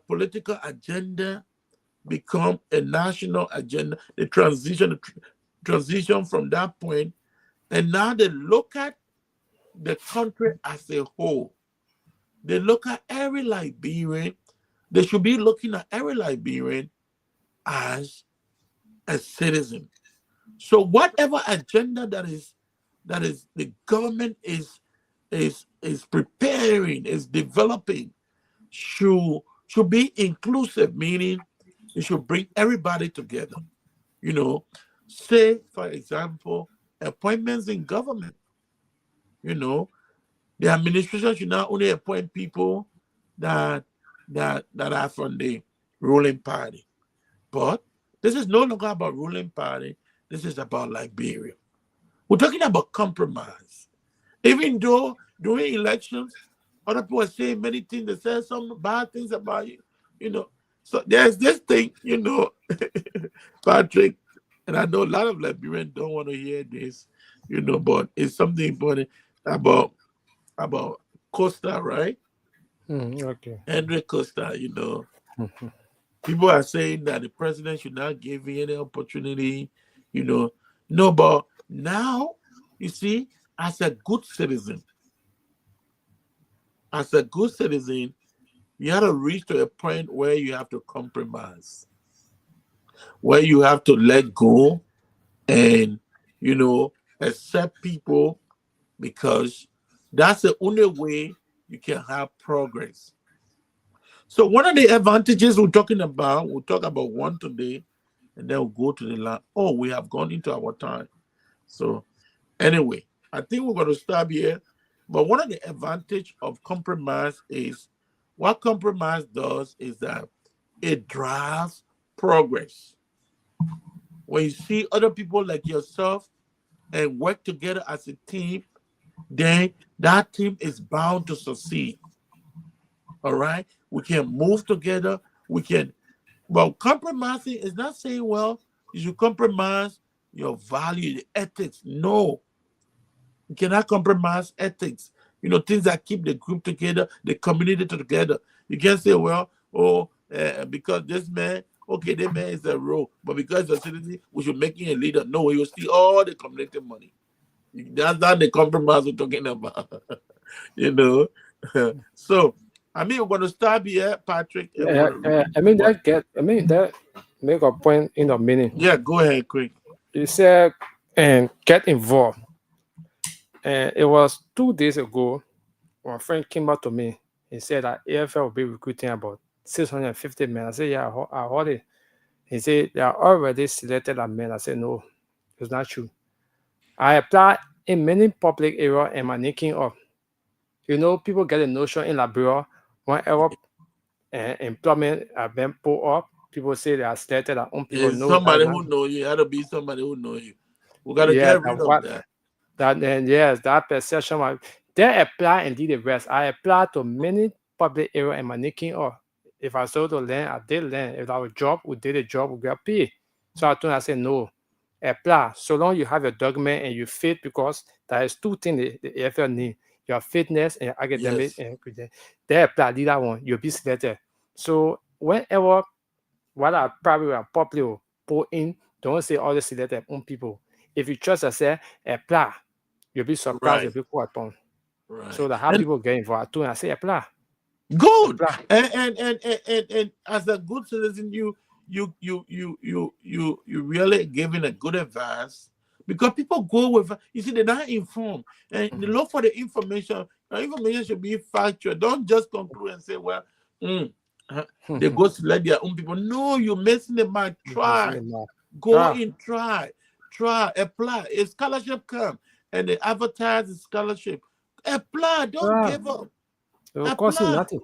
Speaker 2: political agenda become a national agenda. The transition from that point, and now they look at the country as a whole. They look at every Liberian. They should be looking at every Liberian as a citizen. So whatever agenda that is the government is preparing, is developing, should be inclusive, meaning it should bring everybody together. You know, say for example, appointments in government. You know, the administration should not only appoint people that are from the ruling party, but this is no longer about ruling party. This is about Liberia. We're talking about compromise. Even though during elections, other people are saying many things, they say some bad things about you, you know. So there's this thing, you know, Patrick, and I know a lot of Liberians don't want to hear this, you know, but it's something important about Costa, right?
Speaker 3: Okay.
Speaker 2: Henry Costa, you know. People are saying that the president should not give you any opportunity, you know. No, but now, you see, as a good citizen, you have to reach to a point where you have to compromise, where you have to let go and, you know, accept people, because that's the only way you can have progress. So one of the advantages we'll talk about one today, and then we'll go to the last. Oh, we have gone into our time. So anyway, I think we're going to stop here. But one of the advantage of compromise is, what compromise does is that it drives progress. When you see other people like yourself and work together as a team, then that team is bound to succeed. All right? We can move together. Well, compromising is not saying, well, you should compromise your value, the ethics. No, you cannot compromise ethics. You know, things that keep the group together, the community together. You can't say, well, because this man, okay, this man is a role, but because the citizen, we should make him a leader. No, he will steal all the community money. That's not the compromise we're talking about. You know. So, I mean, we're going to start here, Patrick.
Speaker 3: I mean that make a point in the meaning.
Speaker 2: Yeah, go ahead, quick.
Speaker 3: You said and get involved. And it was 2 days ago, my friend came up to me. He said that AFL will be recruiting about 650 men. I said, yeah, I heard it. He said they are already selected as men. I said, no, it's not true. I applied in many public areas and my nicking up. You know, people get a notion in Liberia whenever employment have been put up, people say they are selected at own people.
Speaker 2: It's somebody who know you. It had to be somebody who know you. We got to get rid of that.
Speaker 3: That perception. They apply and did the rest. I applied to many public areas and my nicking up. If I saw to learn, I did learn. If our job, we did a job, we got paid. So I said, no, apply. So long you have a document and you fit, because there is 2 things the AFL need: your fitness and academic.
Speaker 2: Yes.
Speaker 3: And they apply, did that one, you'll be selected. So whenever what I probably are popular put in, don't say all the selected own people. If you trust yourself, apply, you'll be surprised.
Speaker 2: Right.
Speaker 3: You'll be called upon.
Speaker 2: Right.
Speaker 3: So the how
Speaker 2: And
Speaker 3: people get involved too, and I say apply,
Speaker 2: good.
Speaker 3: apply.
Speaker 2: And as a good citizen, you really giving a good advice, because people go with, you see, they're not informed, and they
Speaker 3: Mhm.
Speaker 2: look for the information. The information should be factual. Don't just conclude and say, well, mm, they go to let their own people. No, you're missing the mark.
Speaker 3: It's in
Speaker 2: Try,
Speaker 3: the mouth.
Speaker 2: go
Speaker 3: Try.
Speaker 2: in, try, apply. If scholarship come and they advertise the scholarship, apply. Don't
Speaker 3: Try.
Speaker 2: give up.
Speaker 3: It will cost you
Speaker 2: Apply.
Speaker 3: nothing.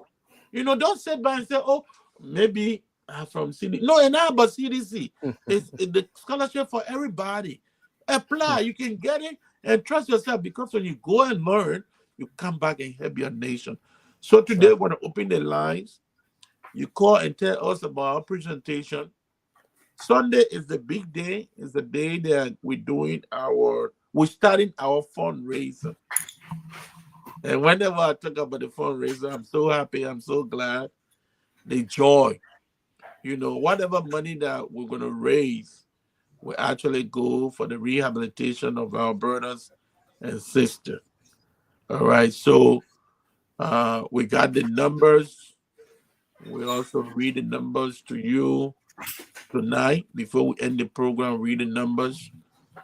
Speaker 2: Don't sit back and say, oh, maybe from CDC. No, and not about CDC. It's the scholarship for everybody. Apply. You can get it and trust yourself, because when you go and learn, you come back and help your nation. So today,
Speaker 3: Try.
Speaker 2: we're going to open the lines. You call and tell us about our presentation. Sunday is the big day. It's the day that we're starting our fundraiser. And whenever I talk about the fundraiser, I'm so happy. I'm so glad. The joy. Whatever money that we're going to raise will actually go for the rehabilitation of our brothers and sisters. All right. So we got the numbers. We also read the numbers to you tonight before we end the program. Read the numbers.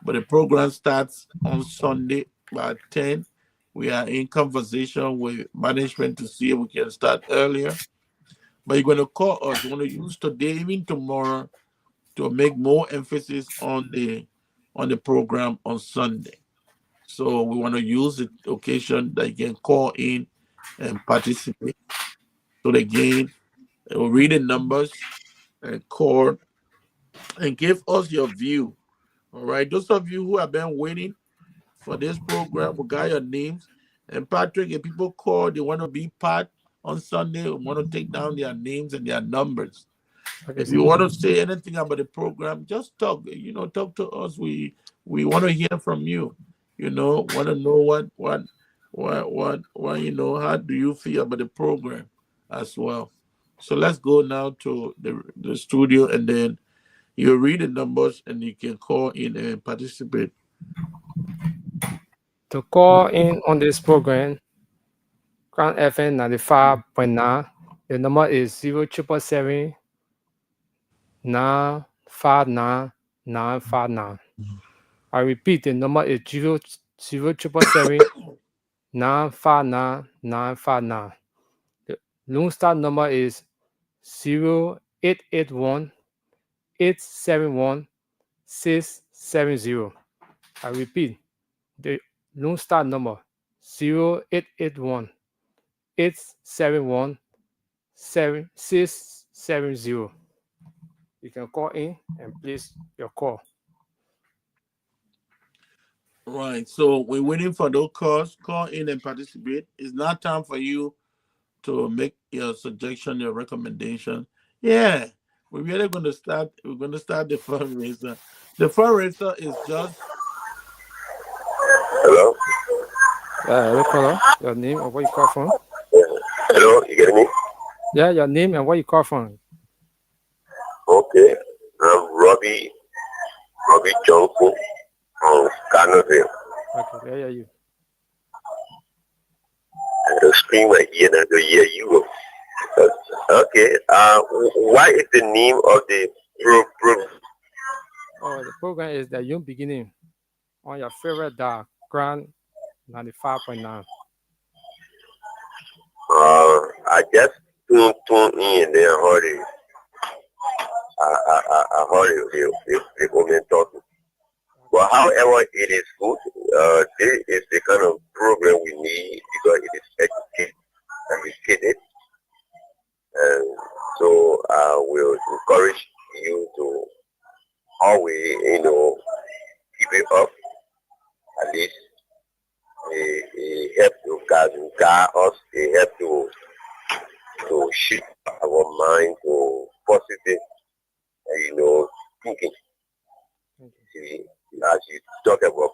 Speaker 2: But the program starts on Sunday by 10. We are in conversation with management to see if we can start earlier. But you're going to call us. We're going to use today, even tomorrow, to make more emphasis on the program on Sunday. So we want to use the occasion that you can call in and participate. So again, we'll read the numbers and call and give us your view. All right. Those of you who have been waiting for this program, we got your names. And Patrick, if people call, they want to be part on Sunday, we want to take down their names and their numbers.
Speaker 3: Okay,
Speaker 2: If
Speaker 3: sir.
Speaker 2: you want to say anything about the program, just talk. Talk to us. We want to hear from you. Want to know what how do you feel about the program as well. So let's go now to the studio, and then you read the numbers and you can call in and participate.
Speaker 3: To call in on this program, Crown FM 95.9. The number is 0777 959 959. I repeat, the number is 0777 959 959. The Lone Star number is 0881 871 670. I repeat, the Lone Star number 0881 871 670. You can call in and place your call.
Speaker 2: Right. So we're waiting for those calls. Call in and participate. It's not time for you to make your suggestion, your recommendation. Yeah, we're really going to start. We're going to start the fundraiser. The fundraiser is just
Speaker 4: Hello?
Speaker 3: Hello, caller. Your name and where you call from?
Speaker 4: Hello, you get me?
Speaker 3: Yeah, your name and where you call from.
Speaker 4: Okay. I'm Robbie Johnson from Carnoville.
Speaker 3: Okay, there hear you.
Speaker 4: And the screen right here and I hear you. Okay. Why is the name of the program?
Speaker 3: Oh, the program is the Young Beginning on your favorite dial, Grand 95.9.
Speaker 4: I just tuned in and then I heard it. I heard the woman talking. But however, it is good. This is the kind of program we need because it is educated. And so I will encourage you to always, keep it up. At least it helps to guide us. It helps to shift our mind to positive, thinking. See, as you talk about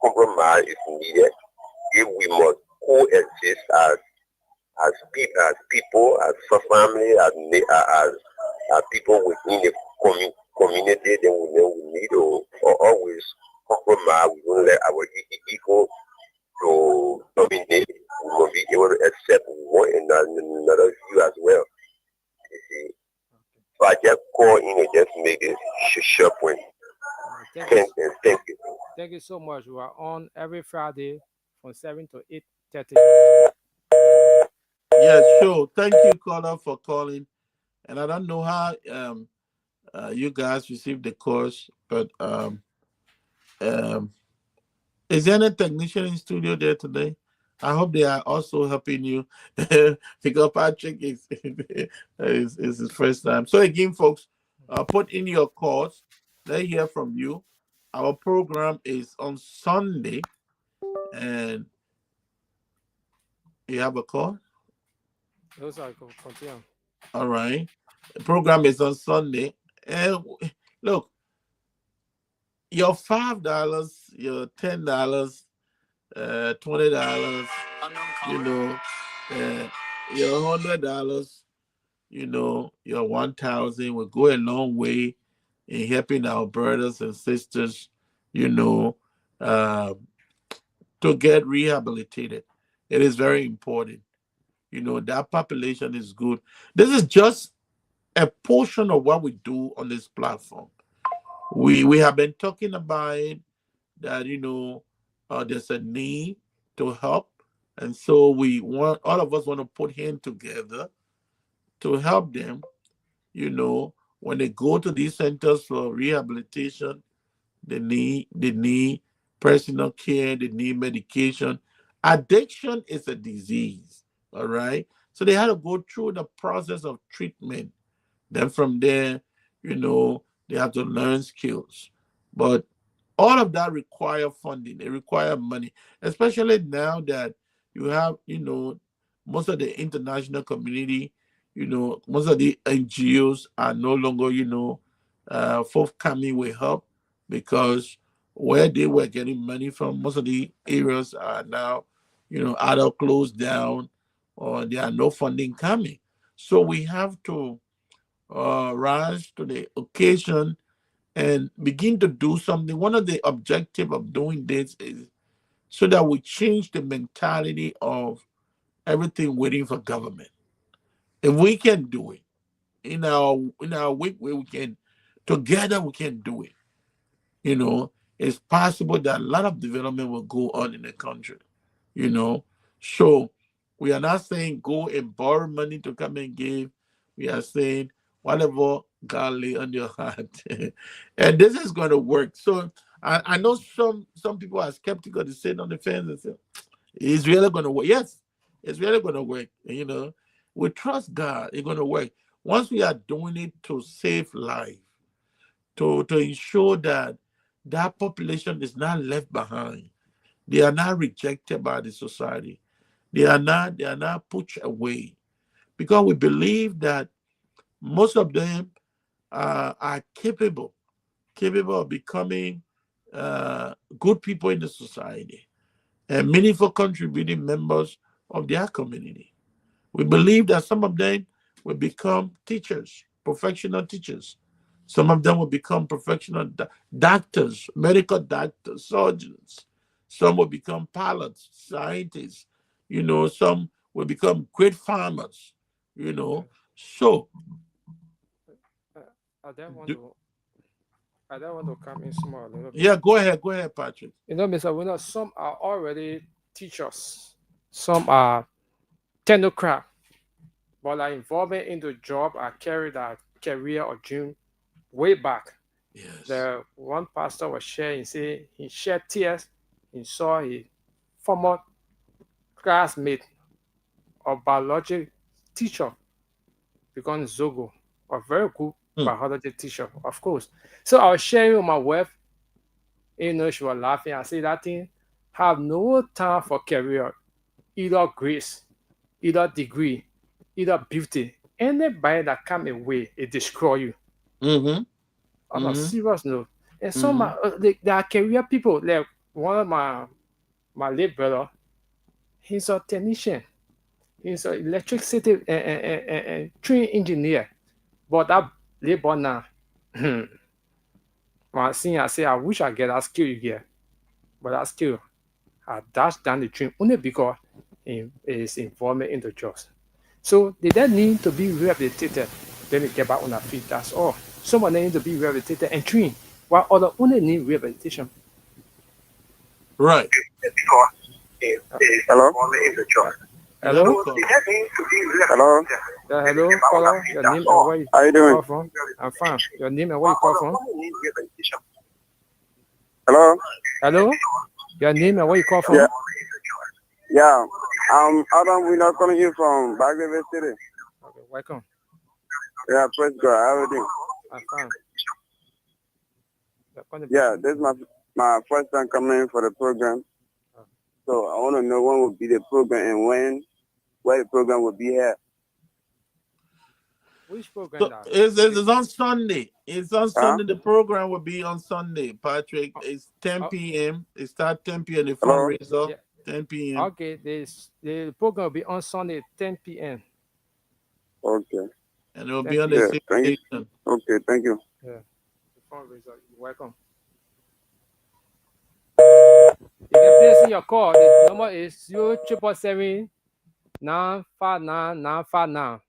Speaker 4: compromise is needed. If we must coexist as people, as family, as people within the community, then we need to always compromise. We don't let our ego to dominate. We will be able to accept one another view as well. You see. So I just call in and just make this short point.
Speaker 3: Thank you.
Speaker 4: Thank you.
Speaker 3: Thank you so much. We are on every Friday from 7 to 8:30.
Speaker 2: Yeah, sure. Thank you, caller, for calling. And I don't know how you guys received the course, but um, is there any technician in studio there today? I hope they are also helping you because Patrick is his first time. So again, folks, put in your course. Let's hear from you. Our program is on Sunday, and you have a call.
Speaker 3: Those are continue.
Speaker 2: All right. The program is on Sunday, and look, your $5, your $10, $20, your $100, your 1,000 will go a long way in helping our brothers and sisters, you know, uh, to get rehabilitated. It is very important. That population is good. This is just a portion of what we do on this platform. We have been talking about it, that there's a need to help, and so all of us want to put hands together to help them. When they go to these centers for rehabilitation, they need personal care, they need medication. Addiction is a disease, all right. So they had to go through the process of treatment. Then from there, they have to learn skills. But all of that require funding. They require money, especially now that you have, most of the international community, most of the NGOs are no longer, forthcoming with help, because where they were getting money from, most of the areas are now, either closed down or there are no funding coming. So we have to rise to the occasion and begin to do something. One of the objectives of doing this is so that we change the mentality of everything waiting for government. If we can do it in our weak way, we can together we can do it. It's possible that a lot of development will go on in the country. you know. So we are not saying go and borrow money to come and give. We are saying whatever God lay on your heart. And this is going to work. So I know some people are skeptical to sit on the fence and say, it's really going to work. Yes, it's really going to work. We trust God, it's going to work. Once we are doing it to save life, to ensure that that population is not left behind. They are not rejected by the society. They are not pushed away, because we believe that most of them are capable of becoming good people in the society and meaningful contributing members of their community. We believe that some of them will become teachers, professional teachers. Some of them will become professional doctors, medical doctors, surgeons. Some will become pilots, scientists. Some will become great farmers. So
Speaker 3: I don't want to. I don't want to come in small a little bit.
Speaker 2: yeah, go ahead, Patrick.
Speaker 3: Mr. Winner, some are already teachers, some are technocrat, but are involved in the job. I carried that career or dream way back.
Speaker 2: Yes.
Speaker 3: The one pastor was sharing, say he shed tears. He saw his former classmate or biology teacher become Zogo, a very good biology teacher, of course. So I was sharing with my wife, she was laughing. I said, that thing have no time for career, either grace, either degree, either beauty. Anybody that come away, it destroy you.
Speaker 2: Mm-hmm.
Speaker 3: On a serious note. And some they are career people. Like one of my late brother, he's a technician. He's an electricity and train engineer. But that labor now, when I say, I wish I get that skill you get. But that skill, are dashed down the drain only because it's involvement in the drugs. So they then need to be rehabilitated. Then they get back on their feet. That's all. Some of them need to be rehabilitated and trained, while others only need rehabilitation.
Speaker 2: Right.
Speaker 4: Hello?
Speaker 3: Hello?
Speaker 4: Hello?
Speaker 3: Hello, caller. Your name and where you
Speaker 4: How you doing?
Speaker 3: call from? I'm fine. Your name and where you call from?
Speaker 4: Hello?
Speaker 3: Hello? Your name and where you call from?
Speaker 4: Yeah. Yeah. Adam, we're not calling you from Back River City.
Speaker 3: Okay, welcome.
Speaker 4: Yeah, praise God. How are you doing?
Speaker 3: I'm fine.
Speaker 4: Yeah, this is my first time coming in for the program. So I want to know when will be the program and where the program will be here.
Speaker 3: Which program
Speaker 2: So
Speaker 3: that?
Speaker 2: it's on Sunday. It's on Sunday. The program will be on Sunday, Patrick. It's 10 p.m. It starts 10 p.m. The
Speaker 4: Hello?
Speaker 2: fundraiser,
Speaker 3: Yeah.
Speaker 2: 10 p.m.
Speaker 3: Okay, the program will be on Sunday, 10 p.m.
Speaker 4: Okay.
Speaker 2: And it will
Speaker 3: 10
Speaker 2: be on the
Speaker 4: Yeah,
Speaker 2: same
Speaker 4: thank you.
Speaker 2: station.
Speaker 4: Okay, thank you.
Speaker 3: Yeah. The fundraiser. You're welcome. You can place in your call. The number is 0777 959 959.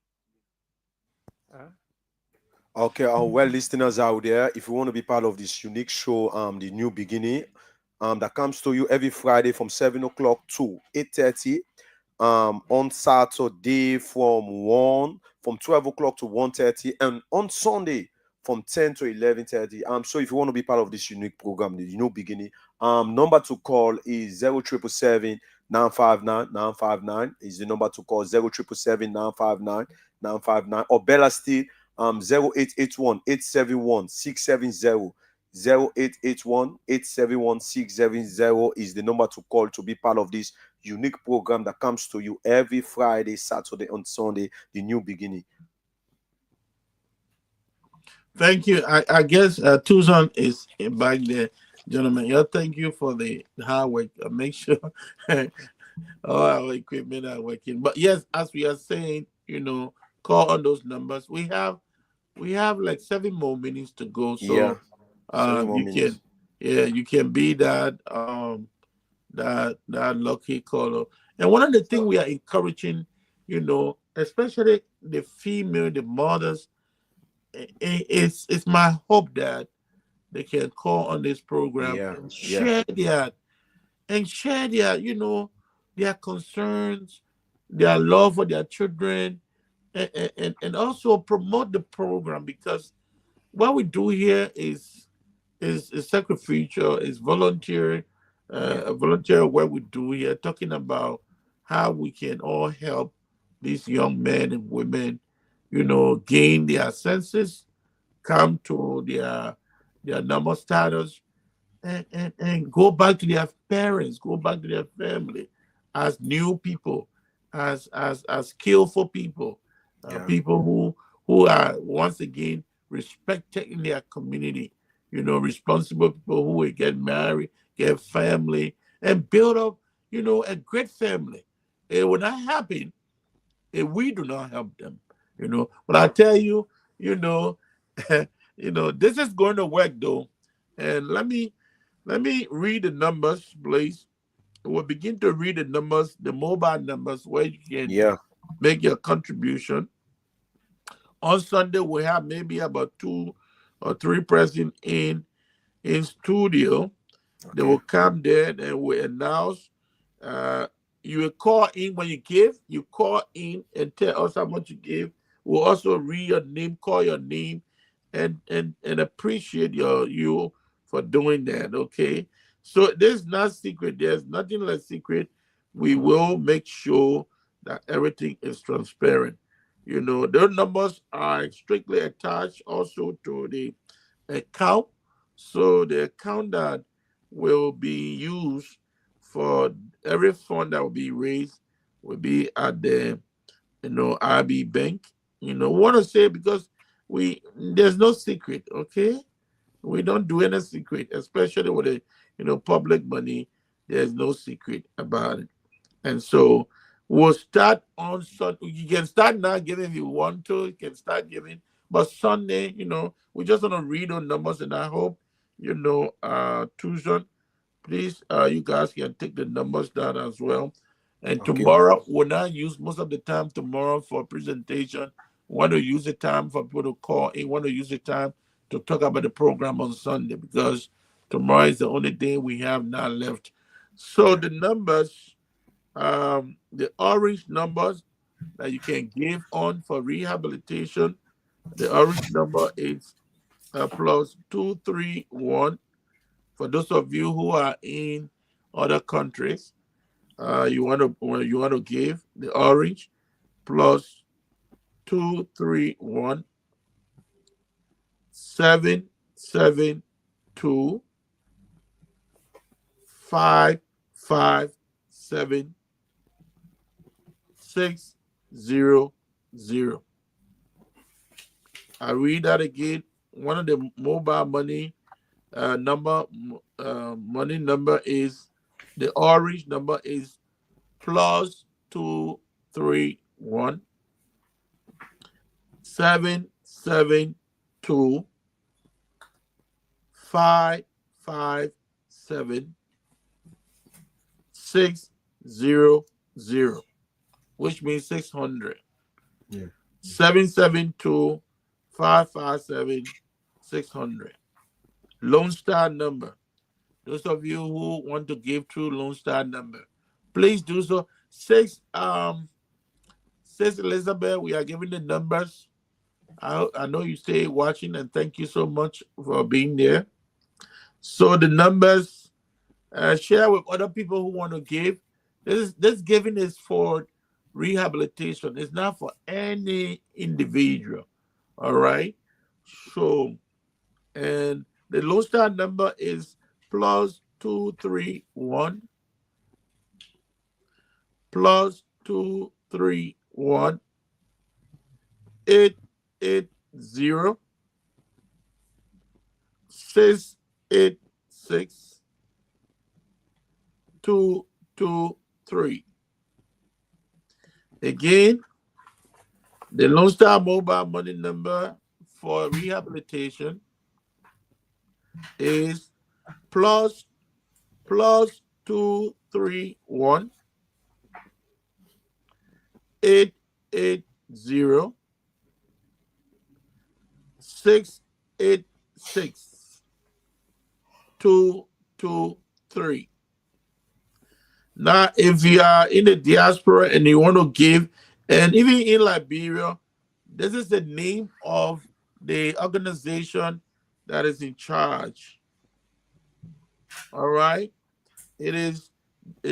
Speaker 5: Okay, well, listeners out there, if you want to be part of this unique show, The New Beginning, that comes to you every Friday from 7 o'clock to 8:30, on Saturday from 12 o'clock to 1:30, and on Sunday from 10 to 11:30. So if you want to be part of this unique program, The New Beginning, number to call is 0777 959 959 is the number to call, 0777 959 959, or better still, 0881 871 670. 0881 871 670 is the number to call to be part of this unique program that comes to you every Friday, Saturday, and Sunday, The New Beginning.
Speaker 2: Thank you. I guess Tucson is back there, gentlemen. Yeah, thank you for the hard work. Make sure all our equipment are working. But yes, as we are saying, call on those numbers. We have like 7 more minutes to go. So
Speaker 5: Yeah, 7 more
Speaker 2: you
Speaker 5: minutes.
Speaker 2: you can be that that lucky caller. And one of the things we are encouraging, especially the female, the mothers, it's my hope that they can call on this program
Speaker 5: Yeah,
Speaker 2: and
Speaker 5: yeah,
Speaker 2: share their concerns, their love for their children, and also promote the program, because what we do here is sacrificial, is volunteer,
Speaker 5: yeah,
Speaker 2: volunteer what we do here, talking about how we can all help these young men and women, gain their senses, come to their normal status, and go back to their parents, go back to their family as new people, as skillful people,
Speaker 5: yeah,
Speaker 2: people who are once again respected in their community, responsible people who will get married, get family, and build up, a great family. It will not happen if we do not help them. But I tell you, you know, this is going to work though. And let me read the numbers, please. We'll begin to read the numbers, the mobile numbers, where you can
Speaker 5: yeah.
Speaker 2: make your contribution. On Sunday, we have maybe about 2 or 3 persons in studio. They
Speaker 5: Okay,
Speaker 2: will come there and we announce. Uh, you will call in when you give. You call in and tell us how much you give. We'll also read your name, call your name, and appreciate you for doing that. Okay. So there's not secret. There's nothing like secret. We will make sure that everything is transparent. Those numbers are strictly attached also to the account. So the account that will be used for every fund that will be raised will be at the RB Bank. Want to say, because there's no secret, okay? We don't do any secret, especially with the public money. There's no secret about it. And so we'll start on Sunday. You can start now giving if you want to. You can start giving. But Sunday, we're just going to read those numbers. And I hope, Tucson, Please, you guys can take the numbers down as well. And
Speaker 5: Okay.
Speaker 2: tomorrow, we'll not use most of the time tomorrow for presentation. We want to use the time for people to call in. Want to use the time to talk about the program on Sunday because tomorrow is the only day we have now left. So the numbers, the orange numbers that you can give on for rehabilitation, the orange number is plus 231. For those of you who are in other countries, you want to give the orange plus 231 772 557 600. I read that again. One of the mobile money money number is the orange number is plus 231 772 557 600, which means 600.
Speaker 5: Yeah.
Speaker 2: 772 557 600. Lone Star number. Those of you who want to give through Lone Star number, please do so. Sis Elizabeth, we are giving the numbers. I know you stay watching, and thank you so much for being there. So the numbers, share with other people who want to give. This giving is for rehabilitation. It's not for any individual. All right. So, and the Lone Star number is plus 231 plus 231 880 686 223. Again, the Lone Star mobile money number for rehabilitation is plus 231 880 686 223. Now, if you are in the diaspora and you want to give, and even in Liberia, this is the name of the organization that is in charge. All right. They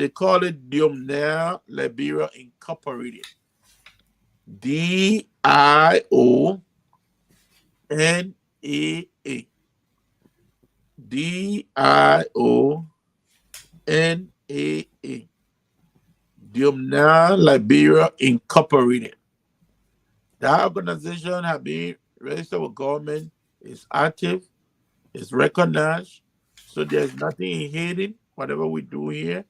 Speaker 2: call it Diomnair Liberia Incorporated. DIONAA. DIONAA. Diomnair Liberia Incorporated. That organization has been registered with government, is active, is recognized. So there's nothing hidden, whatever we do here.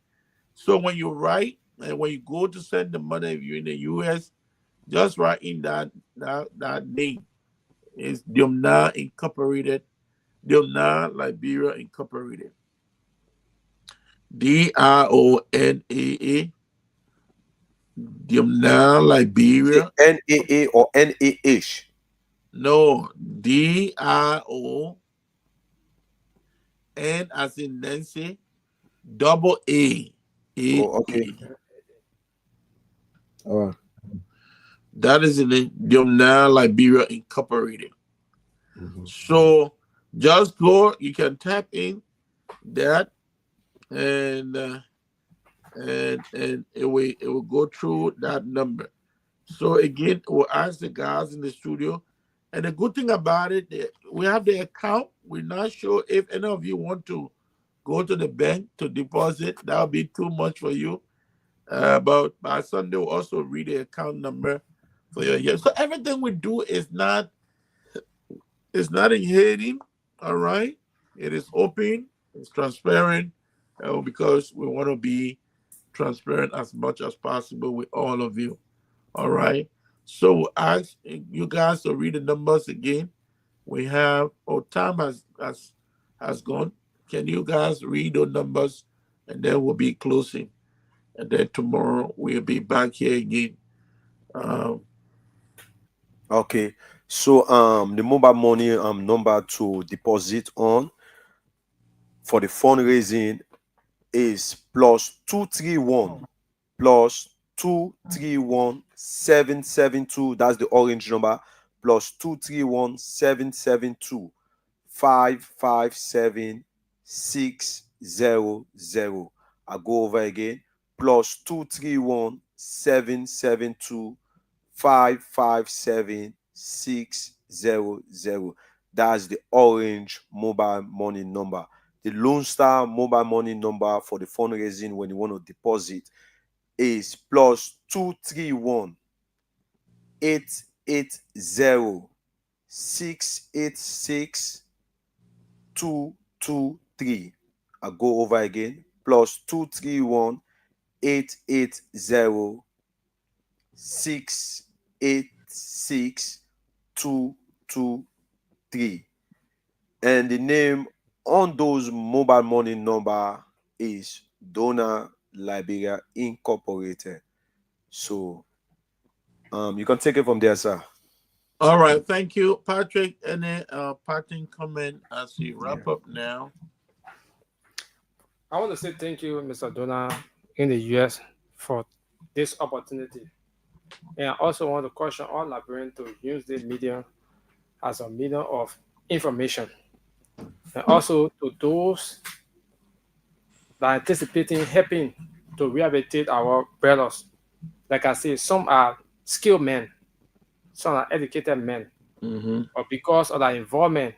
Speaker 2: So when you write and when you go to send the money, if you're in the US, just write in that name. It's Diomnair Incorporated, Diomnair Liberia Incorporated. DIONAA. Diomnair Liberia.
Speaker 5: NAA or NAH?
Speaker 2: No, DIO. N as in Nancy, double A.
Speaker 5: Oh, okay.
Speaker 6: All right.
Speaker 2: That is in the Diomnair Liberia Incorporated. So just go, you can tap in that and it will go through that number. So again, we'll ask the guys in the studio. And the good thing about it, we have the account. We're not sure if any of you want to go to the bank to deposit. That would be too much for you. But by Sunday, we'll also read the account number for your year. So everything we do is not in hiding, all right? It is open, it's transparent, because we want to be transparent as much as possible with all of you, all right? So we'll ask you guys to read the numbers again. We have, time has gone. can you guys read those numbers? And then we'll be closing. And then tomorrow we'll be back here again.
Speaker 5: Okay. So the mobile money number to deposit on for the fundraising is +231 +231 772. That's the orange number. +231 772 557 600. I go over again. +231 772 557 600. That's the orange mobile money number. The Lone Star mobile money number for the fundraising when you want to deposit is +231 880 686 223. I go over again. +231 880 686 223. And the name on those mobile money number is Donor Liberia Incorporated. So you can take it from there, sir.
Speaker 2: All right, thank you, Patrick. Any parting comment as we wrap up now?
Speaker 3: I want to say thank you, Mr. Donor, in the US for this opportunity. And I also want to caution all Liberians to use the media as a medium of information. And also to those that are anticipating helping to rehabilitate our brothers. Like I say, some are skilled men, some are educated men. But because of their involvement,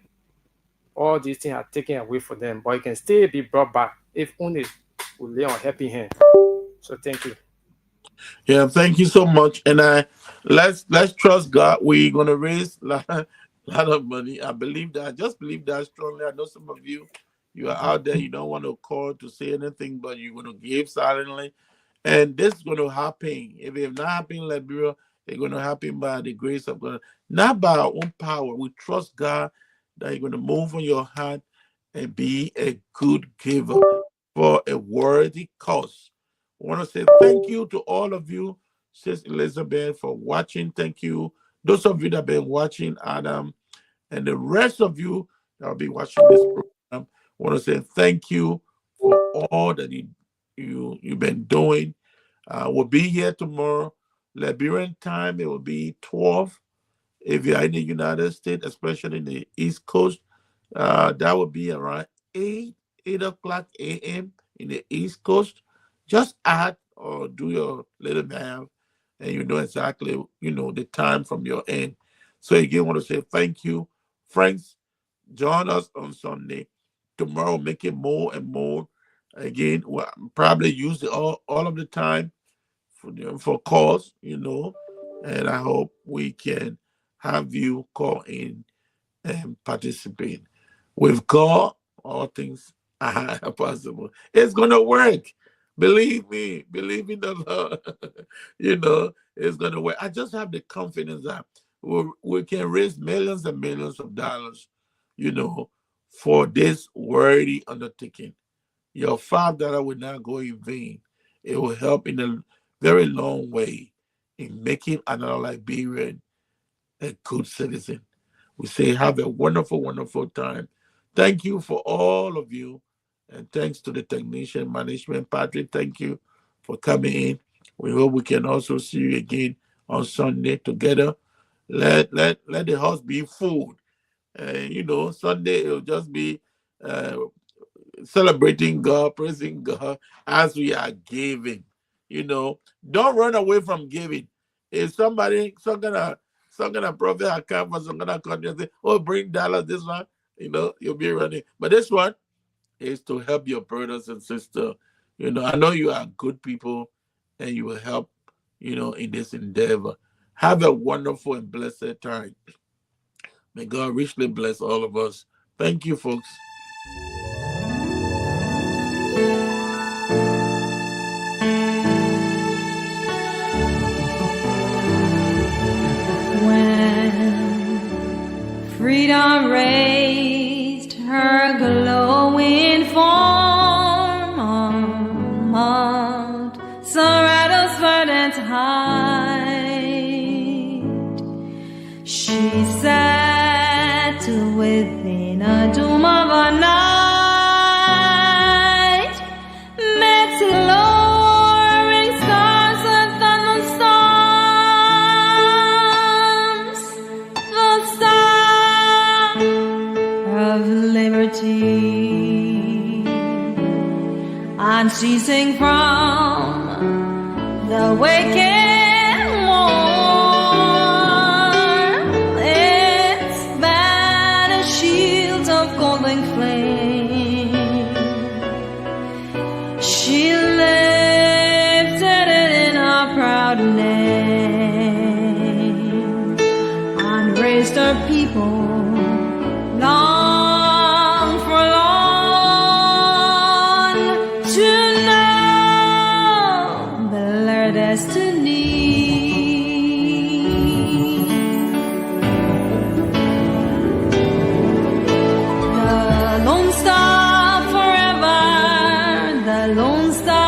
Speaker 3: all these things are taken away from them. But it can still be brought back if only we lay on helping hand. So thank you.
Speaker 2: Yeah, thank you so much. And let's trust God. We're gonna raise a lot of money. I believe that. I just believe that strongly. I know some of you are out there. You don't want to call to say anything, but you're gonna give silently. And this is gonna happen. If it not happen in Liberia, it's gonna happen by the grace of God, not by our own power. We trust God that you're gonna move on your heart and be a good giver for a worthy cause. I want to say thank you to all of you, Sis Elizabeth, for watching. Thank you. Those of you that have been watching, Adam, and the rest of you that will be watching this program. I want to say thank you for all that you've been doing. We'll be here tomorrow. Liberian time, it will be 12. If you're in the United States, especially in the East Coast, that will be around 8 o'clock a.m. in the East Coast. Just add or do your little math, and you know exactly, the time from your end. So again, I want to say thank you. Friends, join us on Sunday. Tomorrow, make it more and more. Again, we'll probably use all of the time for calls, and I hope we can have you call in and participate. With God, all things are possible. It's going to work. Believe me, believe in the Lord. It's going to work. I just have the confidence that we can raise millions and millions of dollars, for this worthy undertaking. Your $5 will not go in vain. It will help in a very long way in making another Liberian a good citizen. We say have a wonderful, wonderful time. Thank you for all of you. And thanks to the technician management, Patrick. Thank you for coming in. We hope we can also see you again on Sunday together. Let the house be full. Sunday it'll just be celebrating God, praising God as we are giving. Don't run away from giving. If some kind of prophet account for some kind of country and say, "Oh, bring dollars," this one, you'll be running. But this one is to help your brothers and sisters. I know you are good people and you will help, in this endeavor. Have a wonderful and blessed time. May God richly bless all of us. Thank you, folks.
Speaker 1: When freedom raised her glowing rising from the waking morn. Its banner shields of golden flame. She lifted it in her proud name and raised her people long for long to know their destiny. The Lone Star forever, the Lone Star